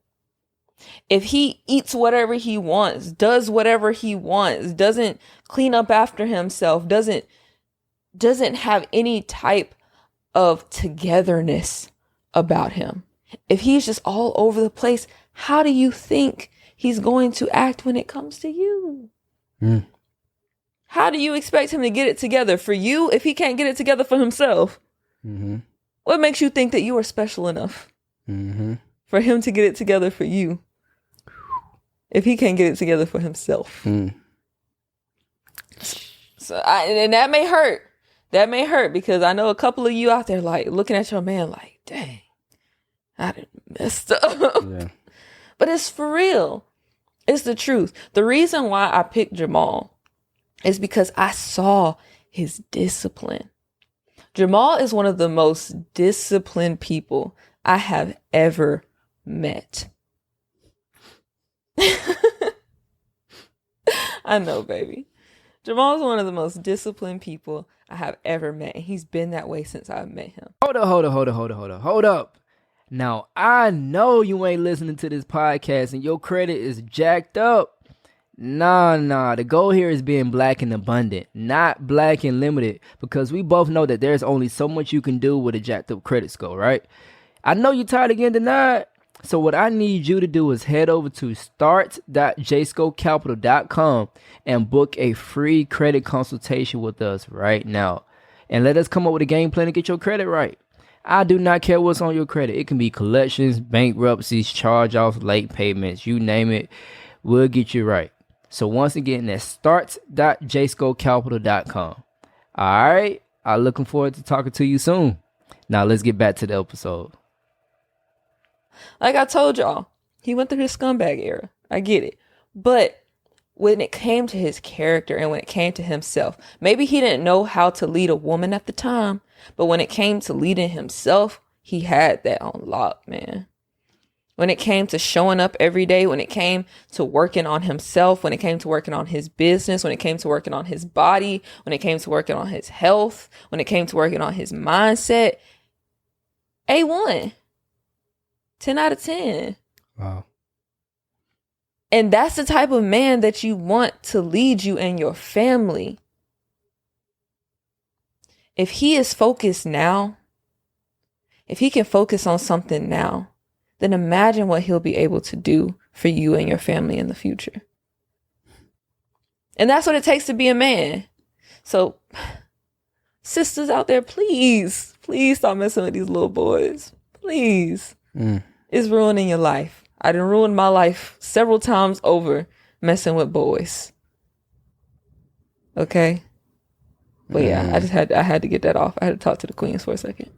if he eats whatever he wants, does whatever he wants, doesn't clean up after himself, doesn't have any type of togetherness about him, if he's just all over the place, how do you think he's going to act when it comes to you? How do you expect him to get it together for you if he can't get it together for himself? What makes you think that you are special enough for him to get it together for you if he can't get it together for himself? So and that may hurt. That may hurt because I know a couple of you out there like looking at your man like, dang, I done messed up. Yeah. But it's for real. It's the truth. The reason why I picked Jamal is because I saw his discipline. Jamal is one of the most disciplined people I have ever met. I know, baby. Jamal is one of the most disciplined people I have ever met. And he's been that way since I've met him. Hold up. Now, I know you ain't listening to this podcast and your credit is jacked up. Nah. The goal here is being black and abundant, not black and limited, because we both know that there's only so much you can do with a jacked up credit score, right? I know you're tired of getting denied. So what I need you to do is head over to start.jscocapital.com and book a free credit consultation with us right now. And let us come up with a game plan to get your credit right. I do not care what's on your credit. It can be collections, bankruptcies, charge-offs, late payments, you name it. We'll get you right. So once again, that's start.jscocapital.com. All right. I'm looking forward to talking to you soon. Now let's get back to the episode. Like I told y'all, he went through his scumbag era. I get it. But when it came to his character and when it came to himself, maybe he didn't know how to lead a woman at the time, but when it came to leading himself, he had that on lock, man. When it came to showing up every day, when it came to working on himself, when it came to working on his business, when it came to working on his body, when it came to working on his health, when it came to working on his mindset, A1. 10 out of 10. Wow. And that's the type of man that you want to lead you and your family. If he is focused now, if he can focus on something now, then imagine what he'll be able to do for you and your family in the future. And that's what it takes to be a man. So, sisters out there, please stop messing with these little boys. Please. It's ruining your life. I done ruined my life several times over messing with boys. Okay? But yeah, I had to get that off. I had to talk to the queens for a second.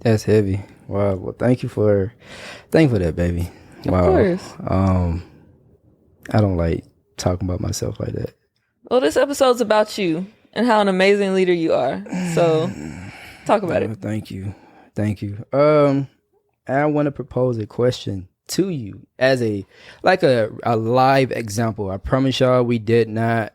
That's heavy. Wow. Well, thank you for that, baby. Wow. Of course. I don't like talking about myself like that. Well, this episode's about you and how an amazing leader you are. So talk about it. Thank you. I want to propose a question to you as a live example. I promise y'all we did not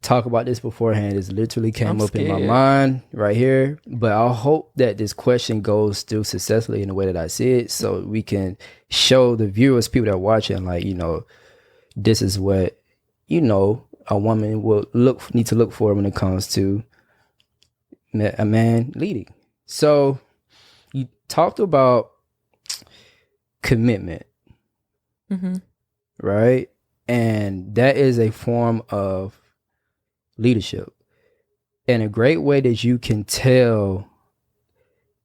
talk about this beforehand. It literally came up in my mind right here. But I hope that this question goes through successfully in the way that I see it, so we can show the viewers, people that are watching, like, this is what, a woman will need to look for when it comes to a man leading. So you talked about commitment, right? And that is a form of leadership. And a great way that you can tell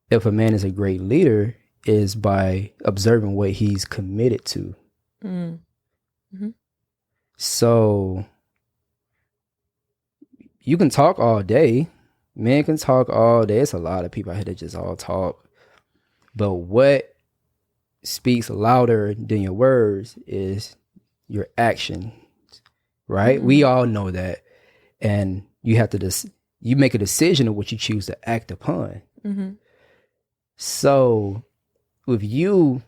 if a man is a great leader is by observing what he's committed to. So you can talk all day. Men can talk all day. It's a lot of people out here that just all talk. But what speaks louder than your words is your action, right? We all know that. And you have to you make a decision of what you choose to act upon. So with you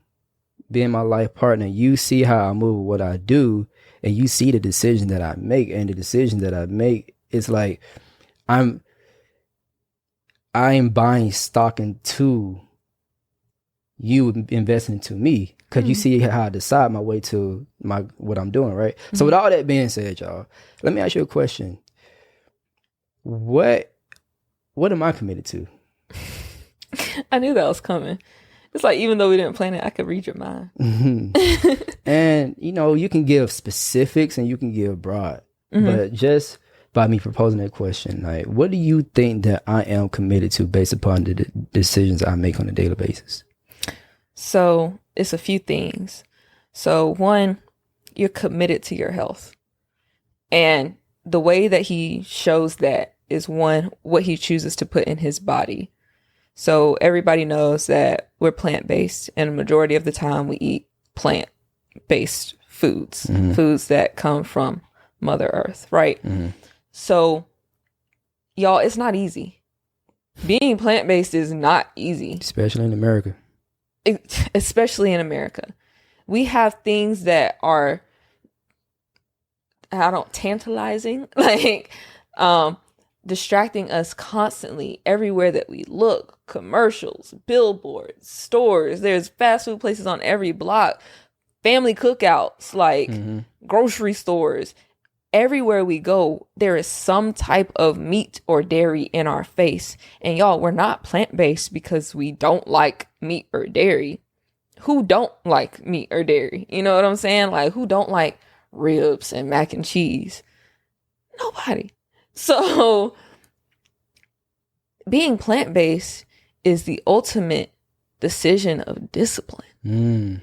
being my life partner, you see how I move, what I do, and you see the decision that I make. And the decision that I make, it's like I am buying stock into you, investing into me, because you see how I decide my way to what I'm doing, right? So with all that being said, y'all, let me ask you a question. What am I committed to? I knew that was coming. It's like, even though we didn't plan it, I could read your mind. And, you can give specifics and you can give broad. But just by me proposing that question, like, what do you think that I am committed to based upon the decisions I make on a daily basis? So it's a few things. So one, you're committed to your health. And the way that he shows that is, one, what he chooses to put in his body. So everybody knows that we're plant-based, and a majority of the time we eat plant-based foods, foods that come from Mother Earth, right? So, y'all, it's not easy. Being plant-based is not easy. Especially in America. Especially in America. We have things that are, tantalizing, like, distracting us constantly everywhere that we look. Commercials, billboards, stores. There's fast food places on every block. Family cookouts, like grocery stores. Everywhere we go, there is some type of meat or dairy in our face. And y'all, we're not plant-based because we don't like meat or dairy. Who don't like meat or dairy? You know what I'm saying? Like, who don't like ribs and mac and cheese? Nobody. So being plant-based is the ultimate decision of discipline.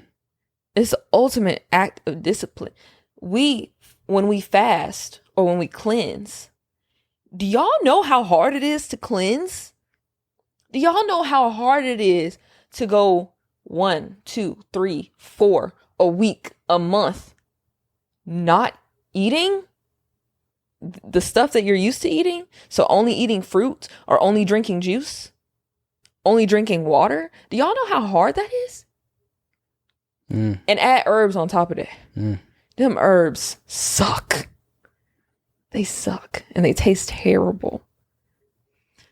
It's the ultimate act of discipline. When we fast or when we cleanse, do y'all know how hard it is to cleanse? Do y'all know how hard it is to go 1, 2, 3, 4 a week, a month, not eating the stuff that you're used to eating? So only eating fruit, or only drinking juice, only drinking water. Do y'all know how hard that is? And add herbs on top of that. Them herbs suck. They suck and they taste terrible.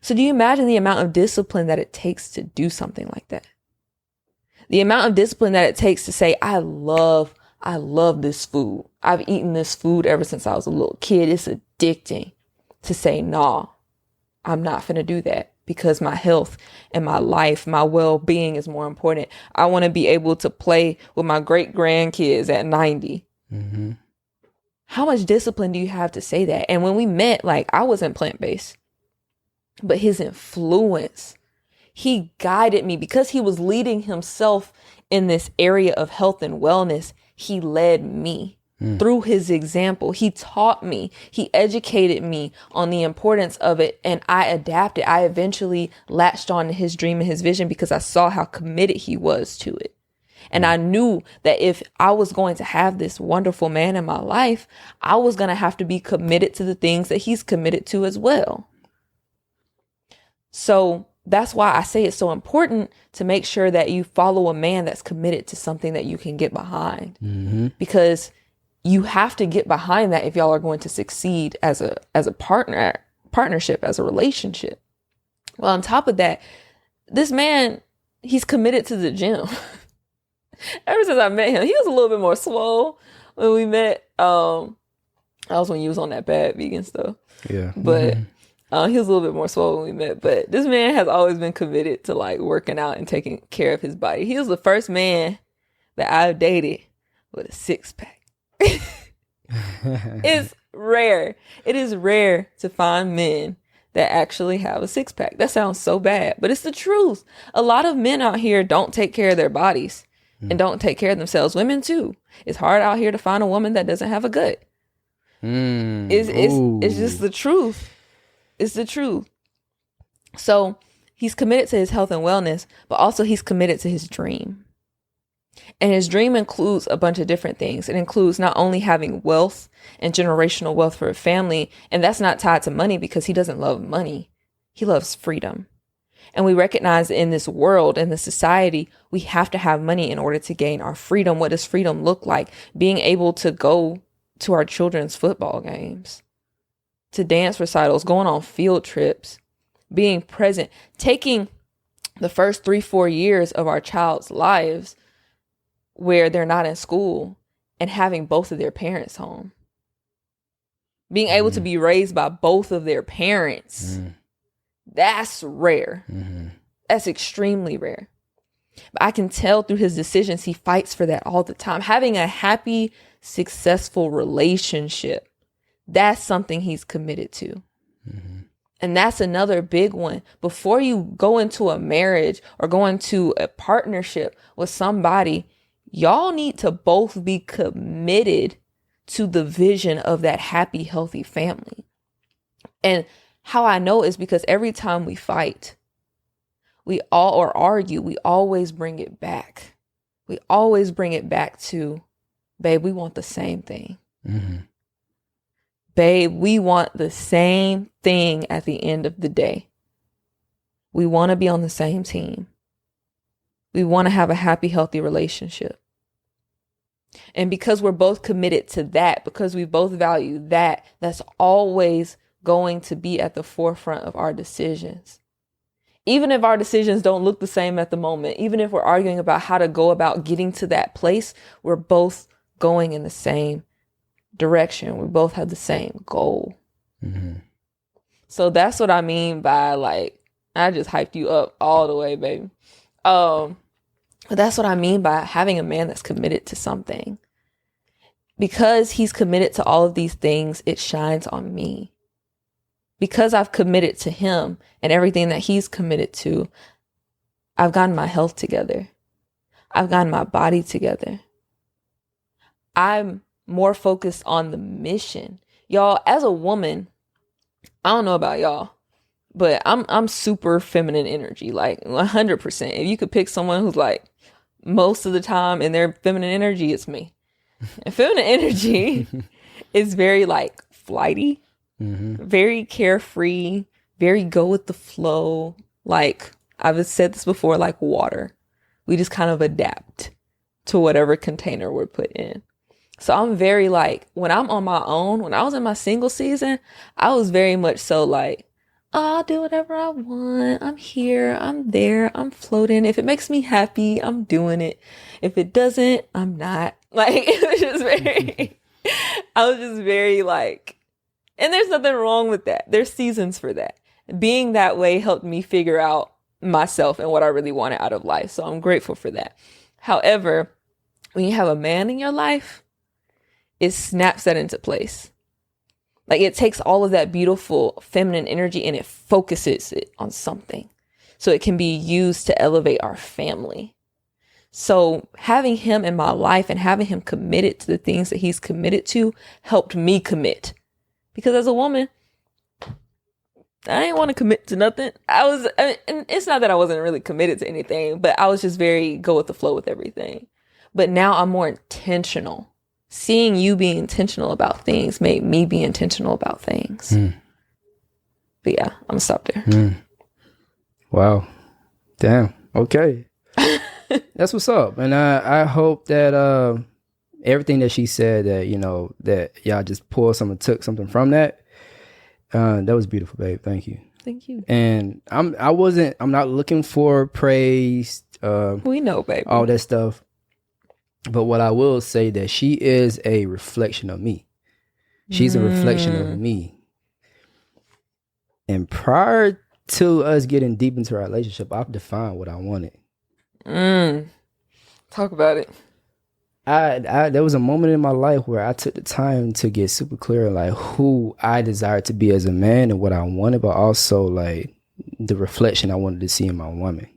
So do you imagine the amount of discipline that it takes to do something like that? The amount of discipline that it takes to say, I love this food. I've eaten this food ever since I was a little kid. It's addicting. To say, nah, I'm not finna do that, because my health and my life, my well-being is more important. I want to be able to play with my great grandkids at 90. How much discipline do you have to say that? And when we met, like, I wasn't plant-based, but his influence, he guided me because he was leading himself in this area of health and wellness. He led me through his example. He taught me, he educated me on the importance of it. And I adapted. I eventually latched on to his dream and his vision because I saw how committed he was to it. And I knew that if I was going to have this wonderful man in my life, I was going to have to be committed to the things that he's committed to as well. So that's why I say it's so important to make sure that you follow a man that's committed to something that you can get behind, because you have to get behind that if y'all are going to succeed as a partnership, as a relationship. Well, on top of that, this man, he's committed to the gym. Ever since I met him, he was a little bit more swole when we met. That was when you was on that bad vegan stuff. Yeah. But he was a little bit more swole when we met. But this man has always been committed to like working out and taking care of his body. He was the first man that I've dated with a 6-pack. It's rare. It is rare to find men that actually have a 6-pack. That sounds so bad, but it's the truth. A lot of men out here don't take care of their bodies and don't take care of themselves. Women too. It's hard out here to find a woman that doesn't have a gut. It's just the truth. It's the truth. So he's committed to his health and wellness, but also he's committed to his dream. And his dream includes a bunch of different things. It includes not only having wealth and generational wealth for a family, and that's not tied to money because he doesn't love money. He loves freedom. And we recognize that in this world, in this society, we have to have money in order to gain our freedom. What does freedom look like? Being able to go to our children's football games, to dance recitals, going on field trips, being present, taking the first 3-4 years of our child's lives where they're not in school and having both of their parents home. Being able to be raised by both of their parents. That's rare. That's extremely rare. But I can tell through his decisions, he fights for that all the time. Having a happy, successful relationship, that's something he's committed to. Mm-hmm. And that's another big one. Before you go into a marriage or go into a partnership with somebody, y'all need to both be committed to the vision of that happy, healthy family. And how I know is because every time we fight, or argue, we always bring it back. We always bring it back to, babe, we want the same thing. Mm-hmm. Babe, we want the same thing at the end of the day. We want to be on the same team. We want to have a happy, healthy relationship. And because we're both committed to that, because we both value that, that's always going to be at the forefront of our decisions. Even if our decisions don't look the same at the moment, even if we're arguing about how to go about getting to that place, we're both going in the same direction. We both have the same goal. Mm-hmm. So that's what I mean by, like, I just hyped you up all the way, baby. But that's what I mean by having a man that's committed to something. Because he's committed to all of these things, it shines on me. Because I've committed to him and everything that he's committed to, I've gotten my health together. I've gotten my body together. I'm more focused on the mission. Y'all, as a woman, I don't know about y'all, but I'm super feminine energy, like 100%. If you could pick someone who's like most of the time in their feminine energy, it's me. And feminine energy is very like flighty, very carefree, very go with the flow. Like I've said this before, like water. We just kind of adapt to whatever container we're put in. So I'm very like, when I'm on my own, when I was in my single season, I was very much so like, oh, I'll do whatever I want. I'm here. I'm there. I'm floating. If it makes me happy, I'm doing it. If it doesn't, I'm not. Like, it was just very, I was just very like, and there's nothing wrong with that. There's seasons for that. Being that way helped me figure out myself and what I really wanted out of life. So I'm grateful for that. However, when you have a man in your life, it snaps that into place. Like it takes all of that beautiful feminine energy and it focuses it on something so it can be used to elevate our family. So having him in my life and having him committed to the things that he's committed to helped me commit. Because as a woman, I didn't want to commit to nothing. And it's not that I wasn't really committed to anything, but I was just very go with the flow with everything. But now I'm more intentional. Seeing you being intentional about things made me be intentional about things. But yeah, I'm gonna stop there. Wow. Damn. Okay. That's what's up. And I hope that everything that she said, that, you know, that y'all just pulled something, took something from that. That was beautiful, babe. Thank you. Thank you. And I'm not looking for praise. We know, baby. All that stuff. But what I will say that she is a reflection of me. She's a reflection of me. And prior to us getting deep into our relationship, I've defined what I wanted. Talk about it. There was a moment in my life where I took the time to get super clear, like who I desired to be as a man and what I wanted, but also like the reflection I wanted to see in my woman.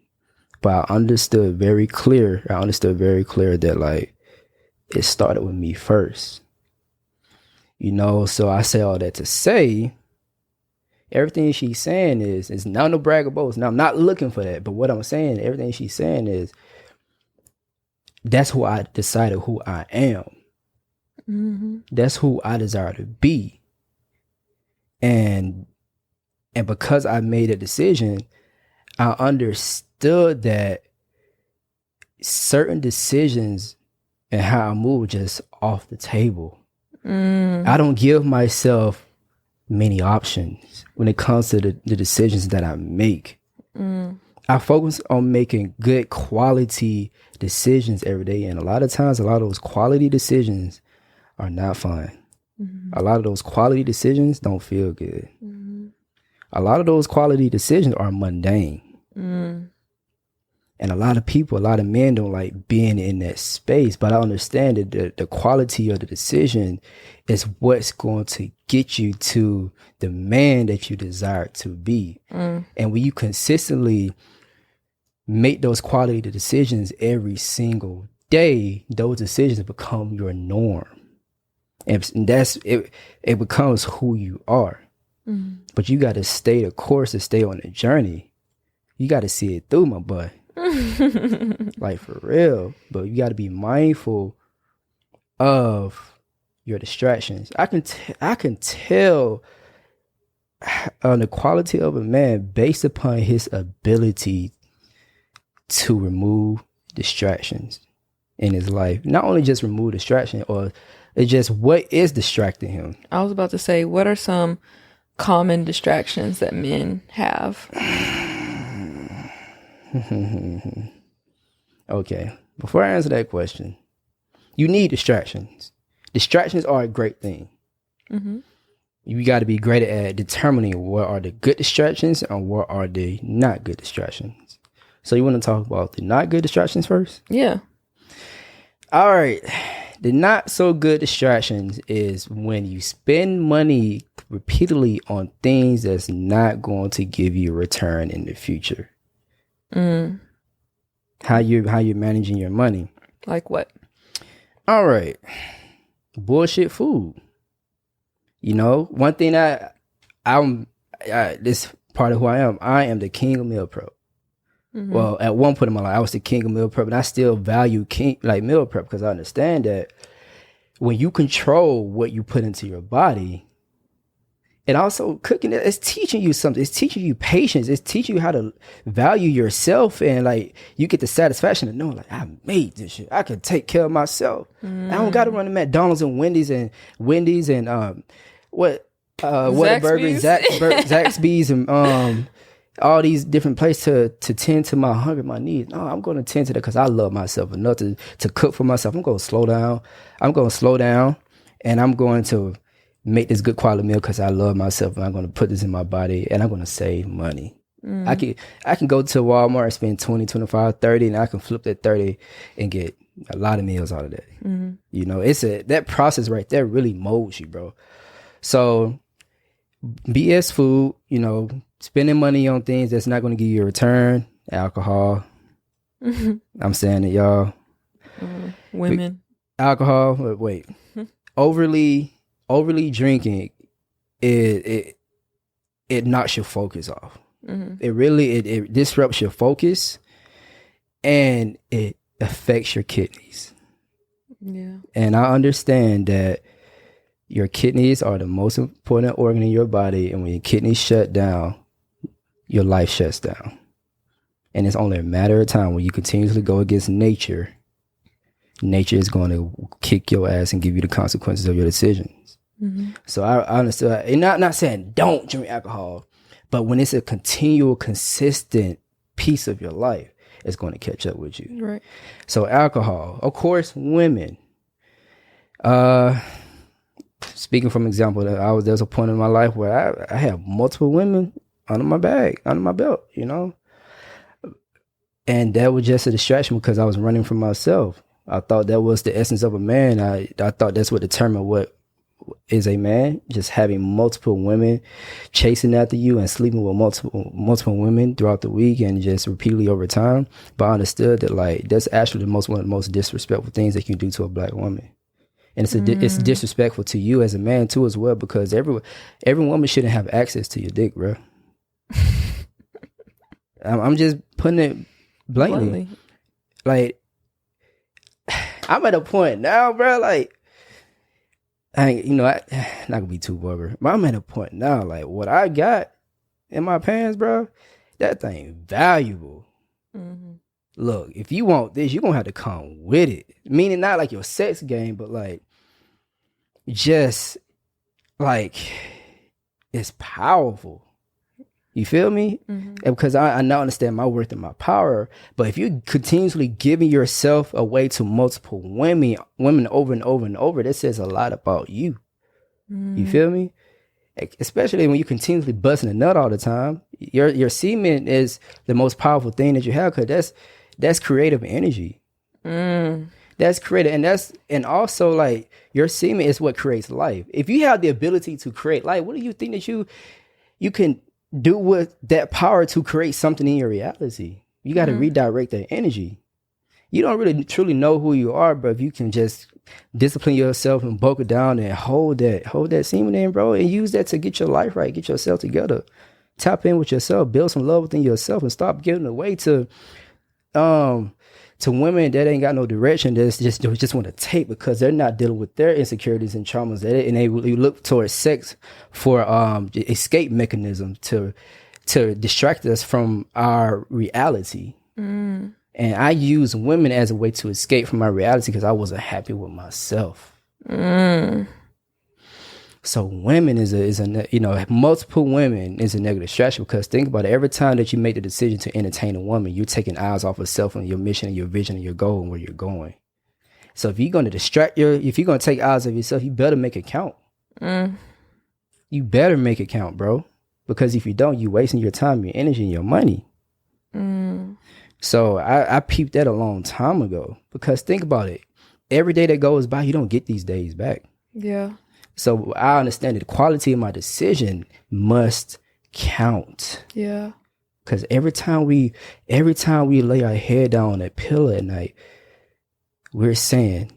But I understood very clear that like it started with me first. You know, so I say all that to say everything she's saying is not no brag or boast. Now I'm not looking for that, but what I'm saying, everything she's saying is that's who I decided who I am. Mm-hmm. That's who I desire to be. And because I made a decision, I understood that certain decisions and how I move just off the table. I don't give myself many options when it comes to the decisions that I make. I focus on making good quality decisions every day. And a lot of times, a lot of those quality decisions are not fun. A lot of those quality decisions don't feel good. A lot of those quality decisions are mundane. And And a lot of men don't like being in that space. But I understand that the quality of the decision is what's going to get you to the man that you desire to be. And when you consistently make those quality decisions every single day, those decisions become your norm. And that's it. It becomes who you are. But you got to stay the course and stay on the journey. You got to see it through, my boy. Like, for real. But you got to be mindful of your distractions. I can tell the quality of a man based upon his ability to remove distractions in his life. Not only just remove distraction, or it's just what is distracting him. I was about to say, what are some common distractions that men have? Okay, before I answer that question, you need distractions. Distractions are a great thing. You got to be great at determining what are the good distractions and what are the not good distractions. So you want to talk about the not good distractions first? Yeah. All right. The not so good distractions is when you spend money repeatedly on things that's not going to give you a return in the future. How you're managing your money. Like what? All right. Bullshit food. You know, one thing this part of who I am the king of meal prep. Well, at one point in my life, I was the king of meal prep, and I still value meal prep because I understand that when you control what you put into your body, and also cooking, it's teaching you something. It's teaching you patience. It's teaching you how to value yourself, and like you get the satisfaction of knowing, like, I made this shit. I can take care of myself. I don't got to run to McDonald's and Wendy's and Whataburger, Zaxby's, and all these different places to tend to my hunger, my needs. No, I'm going to tend to that because I love myself enough to cook for myself. I'm going to slow down. And I'm going to make this good quality meal because I love myself, and I'm going to put this in my body, and I'm going to save money. I can go to Walmart and spend 20, 25, 30, and I can flip that 30 and get a lot of meals out of that. You know, that process right there really molds you, bro. So BS food, you know, spending money on things that's not going to give you a return, alcohol. I'm saying it, y'all. Women. Alcohol, wait. Overly drinking, it knocks your focus off. It really, it disrupts your focus, and it affects your kidneys. Yeah. And I understand that your kidneys are the most important organ in your body, and when your kidneys shut down, your life shuts down. And it's only a matter of time when you continuously go against nature. Nature is going to kick your ass and give you the consequences of your decisions. So I understand, and not saying don't drink alcohol, but when it's a continual, consistent piece of your life, it's going to catch up with you. Right. So alcohol, of course, women. Speaking from example, there was a point in my life where I had multiple women under my belt, you know, and that was just a distraction because I was running from myself. I thought that was the essence of a man. I thought that's what determined what is a man, just having multiple women chasing after you and sleeping with multiple women throughout the week and just repeatedly over time. But I understood that, like, that's actually one of the most disrespectful things that you can do to a black woman. And it's disrespectful to you as a man too as well, because every woman shouldn't have access to your dick, bro. I'm just putting it blatantly. Like, I'm at a point now, bro, like, not gonna be too vulgar, but I'm at a point now, like, what I got in my pants, bro, that thing valuable. Look, if you want this, you're gonna have to come with it. Meaning not like your sex game, but like, just like, it's powerful. You feel me? And because I now understand my worth and my power. But if you're continuously giving yourself away to multiple women over and over and over, that says a lot about you. You feel me? Especially when you continuously busting a nut all the time. Your semen is the most powerful thing that you have, because That's creative energy. That's creative, and also like your semen is what creates life. If you have the ability to create life, what do you think that you can do with that power to create something in your reality? You got to redirect that energy. You don't really truly know who you are, but if you can just discipline yourself and buckle down and hold that semen in, bro, and use that to get your life right, get yourself together, tap in with yourself, build some love within yourself, and stop giving away to women that ain't got no direction, that just want to take because they're not dealing with their insecurities and traumas, and they look towards sex for escape mechanism to distract us from our reality. And I use women as a way to escape from my reality because I wasn't happy with myself. So women multiple women is a negative distraction, because think about it. Every time that you make the decision to entertain a woman, you're taking eyes off of self and your mission and your vision and your goal and where you're going. So if you're going to if you're going to take eyes off yourself, you better make it count. You better make it count, bro. Because if you don't, you're wasting your time, your energy, and your money. So I peeped that a long time ago, because think about it. Every day that goes by, you don't get these days back. Yeah. So I understand that the quality of my decision must count. Yeah. Because every time we lay our head down on that pillow at night, we're flipping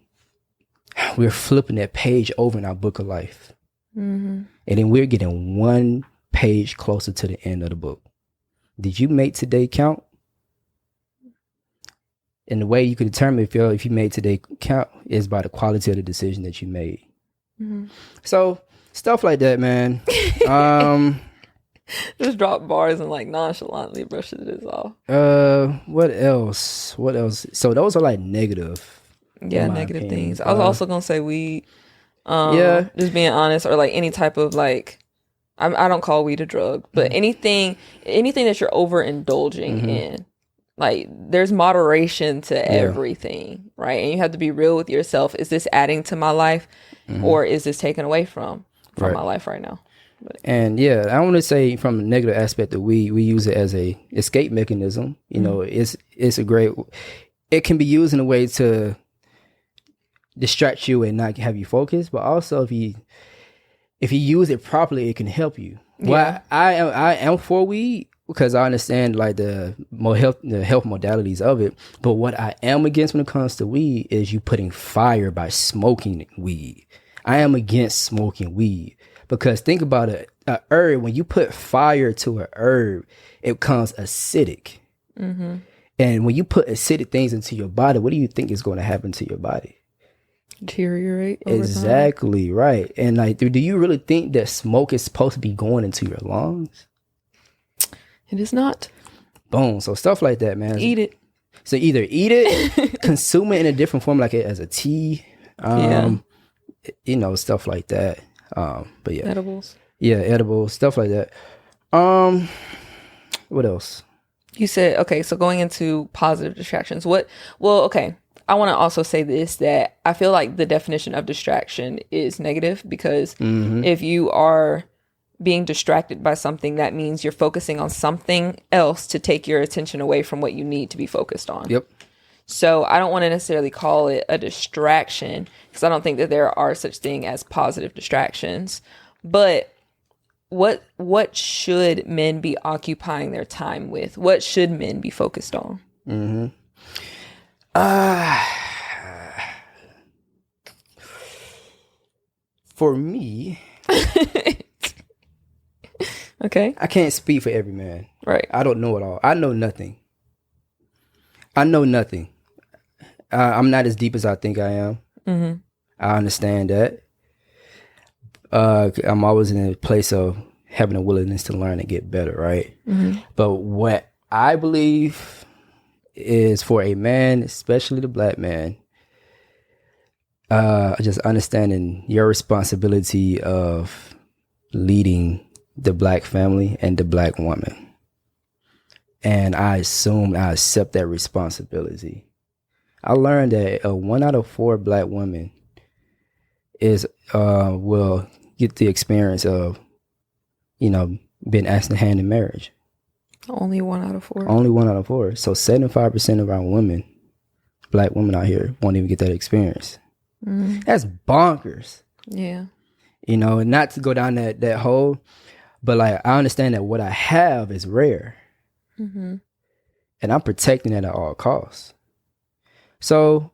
that page over in our book of life. And then we're getting one page closer to the end of the book. Did you make today count? And the way you can determine if you made today count is by the quality of the decision that you made. So stuff like that, man. Just drop bars and like nonchalantly brushes it off. What else? So those are like negative. Yeah, negative things. I was also gonna say weed. Just being honest, or like any type of like, I don't call weed a drug, but anything that you're overindulging in. Like, there's moderation to everything, right? And you have to be real with yourself. Is this adding to my life, or is this taken away from my life right now? And I want to say, from a negative aspect, that we use it as a escape mechanism. You know, it can be used in a way to distract you and not have you focus. But also, if you use it properly, it can help you. Well, I am for weed, because I understand like the health modalities of it. But what I am against when it comes to weed is you putting fire by smoking weed. I am against smoking weed, because think about it. A herb, when you put fire to a herb, it becomes acidic. And when you put acidic things into your body, what do you think is going to happen to your body? Deteriorate over Exactly time. Right. And like, do you really think that smoke is supposed to be going into your lungs? It is not. Boom. So stuff like that, man. Eat it. So either eat it, consume it in a different form, like it as a tea, stuff like that. But yeah, edibles. Yeah, edibles, stuff like that. What else? You said, okay, so going into positive distractions. I want to also say this, that I feel like the definition of distraction is negative, because if you are being distracted by something, that means you're focusing on something else to take your attention away from what you need to be focused on. Yep. So I don't want to necessarily call it a distraction, because I don't think that there are such thing as positive distractions. But what should men be occupying their time with? What should men be focused on? For me, okay, I can't speak for every man. Right. I don't know it all. I know nothing. I'm not as deep as I think I am. I understand that. I'm always in a place of having a willingness to learn and get better, right? But what I believe is, for a man, especially the black man, just understanding your responsibility of leading the black family and the black woman. And I accept that responsibility. I learned that 1 out of 4 black women will get the experience of, being asked to hand in marriage. Only 1 out of 4. Only 1 out of 4. So 75% of our women, black women out here, won't even get that experience. That's bonkers. Yeah. You know, and not to go down that hole, but like I understand that what I have is rare. And I'm protecting it at all costs. So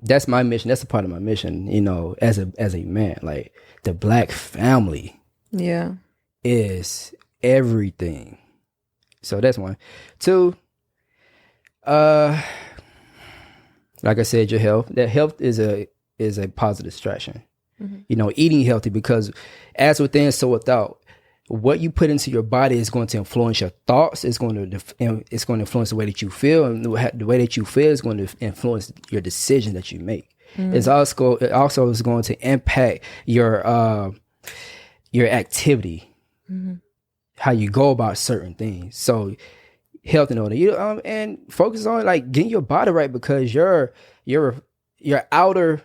that's my mission. That's a part of my mission, you know, as a man. Like the black family is everything. So that's one. 2, like I said, your health. That health is a positive distraction. You know, eating healthy, because as within, so without. What you put into your body is going to influence your thoughts. It's going to influence the way that you feel, and the way that you feel is going to influence your decision that you make. It also is going to impact your activity, how you go about certain things. So health and order, and focus on like getting your body right, because your outer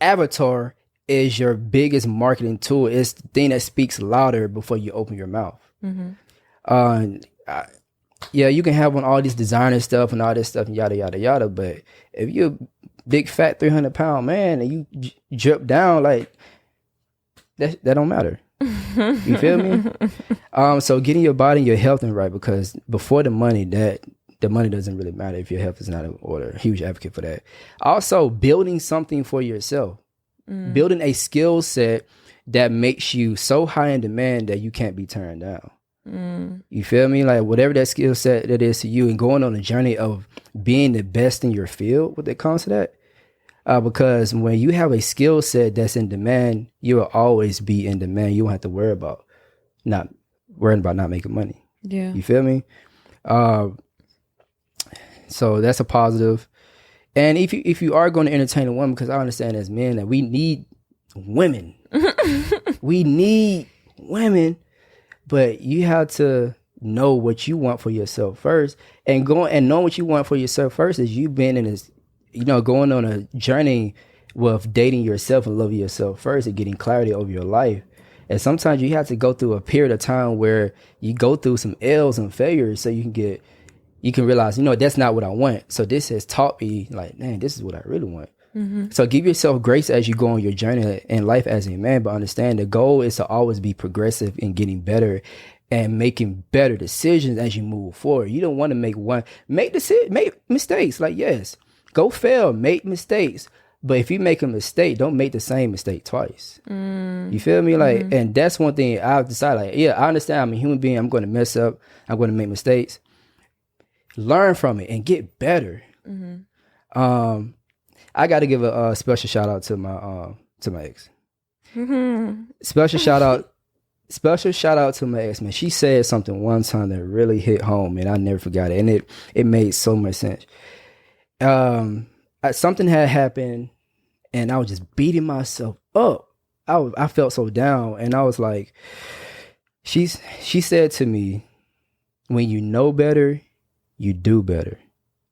avatar is your biggest marketing tool. It's the thing that speaks louder before you open your mouth. You can have on all this designer stuff and all this stuff and yada yada yada, but if you're a big fat 300-pound man and you drip down, like that don't matter. You feel me? So getting your body and your health in right, because before the money doesn't really matter if your health is not in order. Huge advocate for that. Also, building something for yourself. Building a skill set that makes you so high in demand that you can't be turned down. You feel me? Like whatever that skill set that is to you, and going on a journey of being the best in your field when it comes to that. Because when you have a skill set that's in demand, you will always be in demand. You won't have to worry about not making money. Yeah. You feel me? So that's a positive. And if you are going to entertain a woman, because I understand as men that we need women. We need women, but you have to know what you want for yourself first. And know what you want for yourself first is you been in this, going on a journey with dating yourself and loving yourself first and getting clarity over your life. And sometimes you have to go through a period of time where you go through some L's and failures so you can realize, that's not what I want. So this has taught me, like, man, this is what I really want. So give yourself grace as you go on your journey in life as a man, but understand the goal is to always be progressive and getting better and making better decisions as you move forward. You don't want to make mistakes. Like, yes, go fail, make mistakes. But if you make a mistake, don't make the same mistake twice. You feel me? Like, and that's one thing I've decided, like, yeah, I understand I'm a human being. I'm going to mess up. I'm going to make mistakes. Learn from it and get better. I got to give a special shout out to my ex. Special shout out to my ex, man. She said something one time that really hit home, and I never forgot it, and it made so much sense. Something had happened, and I was just beating myself up. I felt so down, and I was like, she said to me, "When you know better, you do better.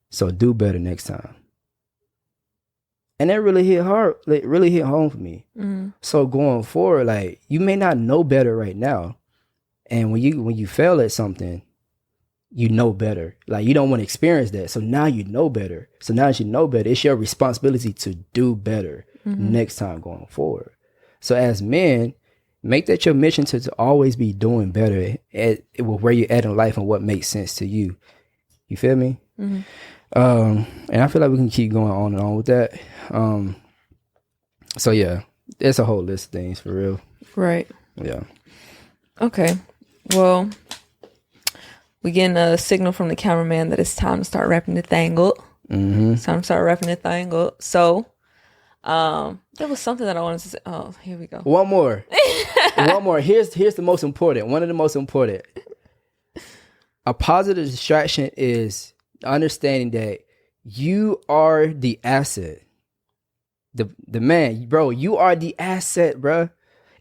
So do better next time." And that really hit hard, like really hit home for me. So going forward, like, you may not know better right now. And when you fail at something, you know better. Like, you don't want to experience that. So now you know better. So now that you know better, it's your responsibility to do better next time going forward. So as men, make that your mission to always be doing better at where you're at in life and what makes sense to you. You feel me? And I feel like we can keep going on and on with that. So yeah, it's a whole list of things for real. Right. Yeah. Okay. Well, we getting a signal from the cameraman that it's time to start wrapping the thing up. It's time to start wrapping the thing up. So, there was something that I wanted to say. Oh, here we go. One more. Here's the most important. One of the most important. A positive distraction is understanding that you are the asset. The man, bro, you are the asset, bro.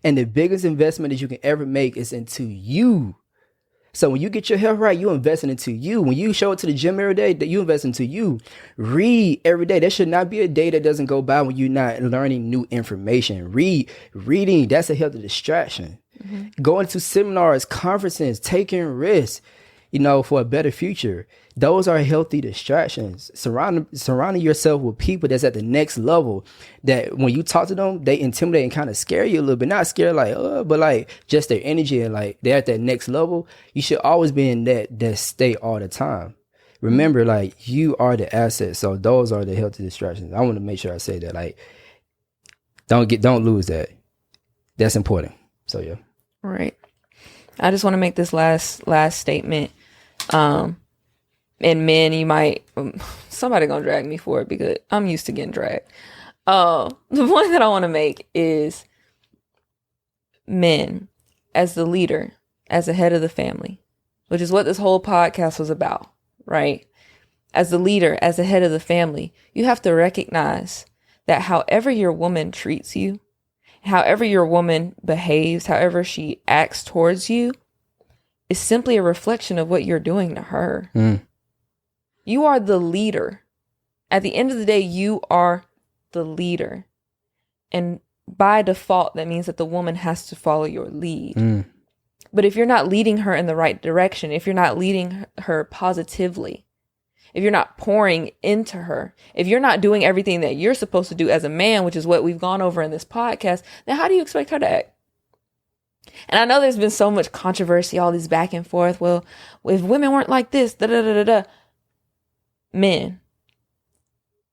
And the biggest investment that you can ever make is into you. So when you get your health right, you investing into you. When you show up to the gym every day, that you invest into you. Read every day. There should not be a day that doesn't go by when you're not learning new information. Reading, that's a healthy distraction. Going to seminars, conferences, taking risks, for a better future. Those are healthy distractions. Surrounding yourself with people that's at the next level, that when you talk to them, they intimidate and kind of scare you a little bit. Not scare but like just their energy, and like they're at that next level. You should always be in that state all the time. Remember, like, you are the asset. So those are the healthy distractions. I want to make sure I say that. Like, don't lose that. That's important. So yeah. Right. I just want to make this last statement. And men, you might, somebody gonna drag me for it because I'm used to getting dragged. The point that I want to make is, men, as the leader, as the head of the family, which is what this whole podcast was about, right? As the leader, as the head of the family, you have to recognize that however your woman treats you, however your woman behaves, however she acts towards you, is simply a reflection of what you're doing to her. You are the leader. At the end of the day, you are the leader. And by default, that means that the woman has to follow your lead. But if you're not leading her in the right direction, if you're not leading her positively, if you're not pouring into her, if you're not doing everything that you're supposed to do as a man, which is what we've gone over in this podcast, then how do you expect her to act? And I know there's been so much controversy, all these back and forth. Well, if women weren't like this, Men,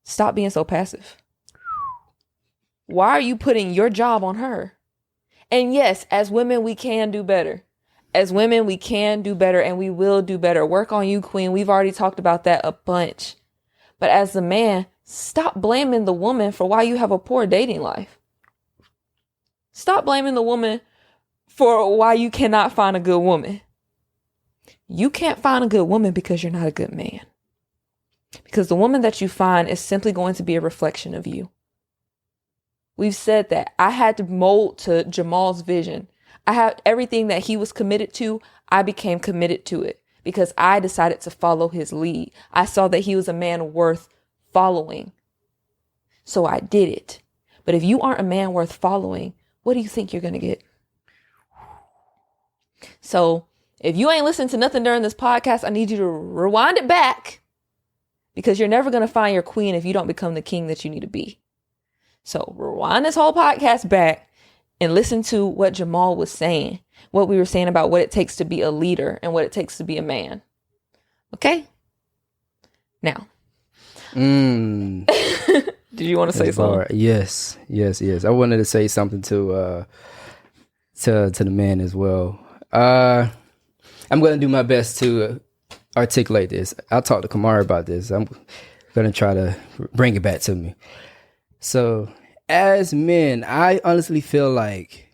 stop being so passive. Why are you putting your job on her? And yes, as women, we can do better. As women, we can do better, and we will do better. Work on you, queen. We've already talked about that a bunch. But as a man, stop blaming the woman for why you have a poor dating life. Stop blaming the woman for why you cannot find a good woman. You can't find a good woman because you're not a good man. Because the woman that you find is simply going to be a reflection of you. We've said that. I had to mold to Jamal's vision. I had everything that he was committed to. I became committed to it because I decided to follow his lead. I saw that he was a man worth following. So I did it. But if you aren't a man worth following, what do you think you're going to get? So if you ain't listened to nothing during this podcast, I need you to rewind it back, because you're never going to find your queen if you don't become the king that you need to be. So rewind this whole podcast back and listen to what Jamal was saying, what we were saying about what it takes to be a leader and what it takes to be a man. Okay? Now. Did you want to say something? Yes. I wanted to say something to the man as well. I'm going to do my best to articulate this. I'll talk to Kamara about this. I'm going to try to bring it back to me. So as men, I honestly feel like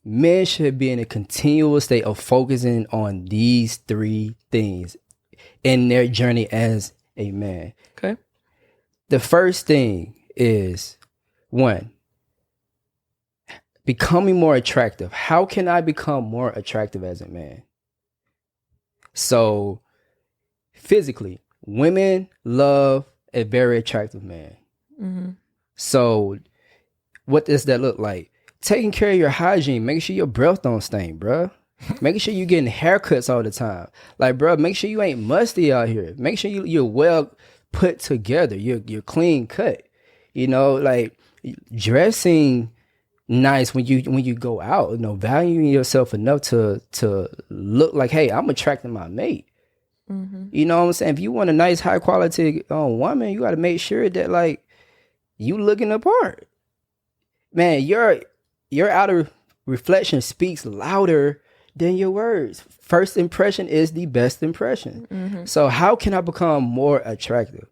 men should be in a continual state of focusing on these three things in their journey as a man. Okay. The first thing is, one, becoming more attractive. How can I become more attractive as a man? So physically, women love a very attractive man. Mm-hmm. So what does that look like? Taking care of your hygiene, making sure your breath don't stink, bruh. Making sure you're getting haircuts all the time. Like, bruh, make sure you ain't musty out here. Make sure you're well put together. You're clean cut. You know, like dressing nice when you go out. You know, valuing yourself enough to look like, hey, I'm attracting my mate. Mm-hmm. You know what I'm saying? If you want a nice, high quality woman, you got to make sure that like you looking the part. Man, your outer reflection speaks louder than your words. First impression is the best impression. Mm-hmm. So how can I become more attractive?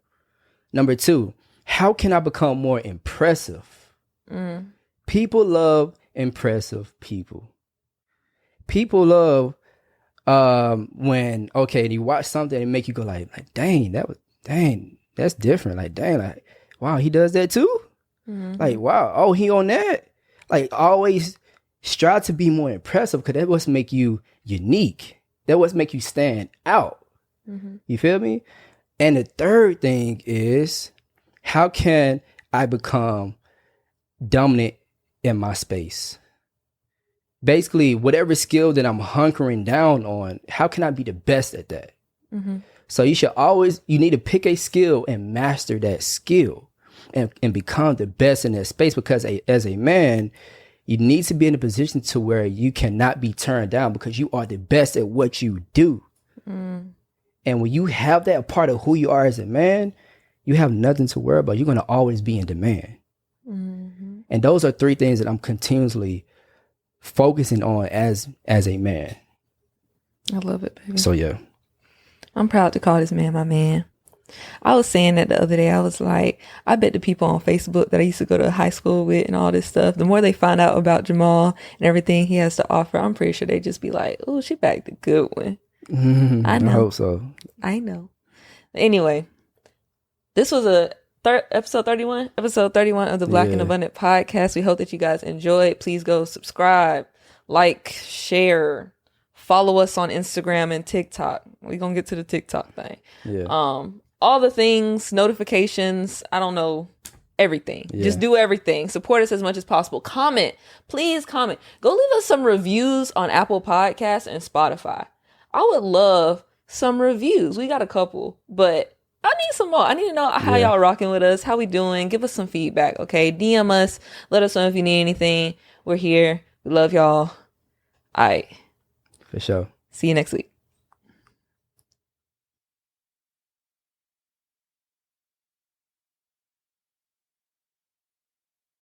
Number two, how can I become more impressive? Mm. People love impressive people. People love when, okay, you watch something and make you go like dang, that's different. Like, dang, like, wow, he does that too? Mm-hmm. Like, wow, oh, he on that? Like, always strive to be more impressive, because that was make you unique. That was make you stand out. Mm-hmm. You feel me? And the third thing is, how can I become dominant in my space? basically whatever skill that I'm hunkering down on, how can I be the best at that? Mm-hmm. So you need to pick a skill and master that skill and become the best in that space, because as a man, you need to be in a position to where you cannot be turned down because you are the best at what you do. And when you have that part of who you are as a man, you have nothing to worry about. You're going to always be in demand. And those are 3 things that I'm continuously focusing on as a man. I love it, baby. So yeah. I'm proud to call this man my man. I was saying that the other day. I was like, I bet the people on Facebook that I used to go to high school with and all this stuff, the more they find out about Jamal and everything he has to offer, I'm pretty sure they just be like, oh, she backed a good one. I know. I hope so. I know. Anyway, this was episode 31 of the Black and Abundant podcast. We hope that you guys enjoyed. Please go subscribe, like, share, follow us on Instagram and TikTok. We're gonna get to the TikTok thing. All the things, notifications, I don't know, everything. Just do everything. Support us as much as possible. Comment, please comment. Go leave us some reviews on Apple Podcasts and Spotify. I would love some reviews. We got a couple, but I need some more. I need to know how y'all rocking with us, how we doing. Give us some feedback, okay? DM us. Let us know if you need anything. We're here. We love y'all. All right. For sure. See you next week.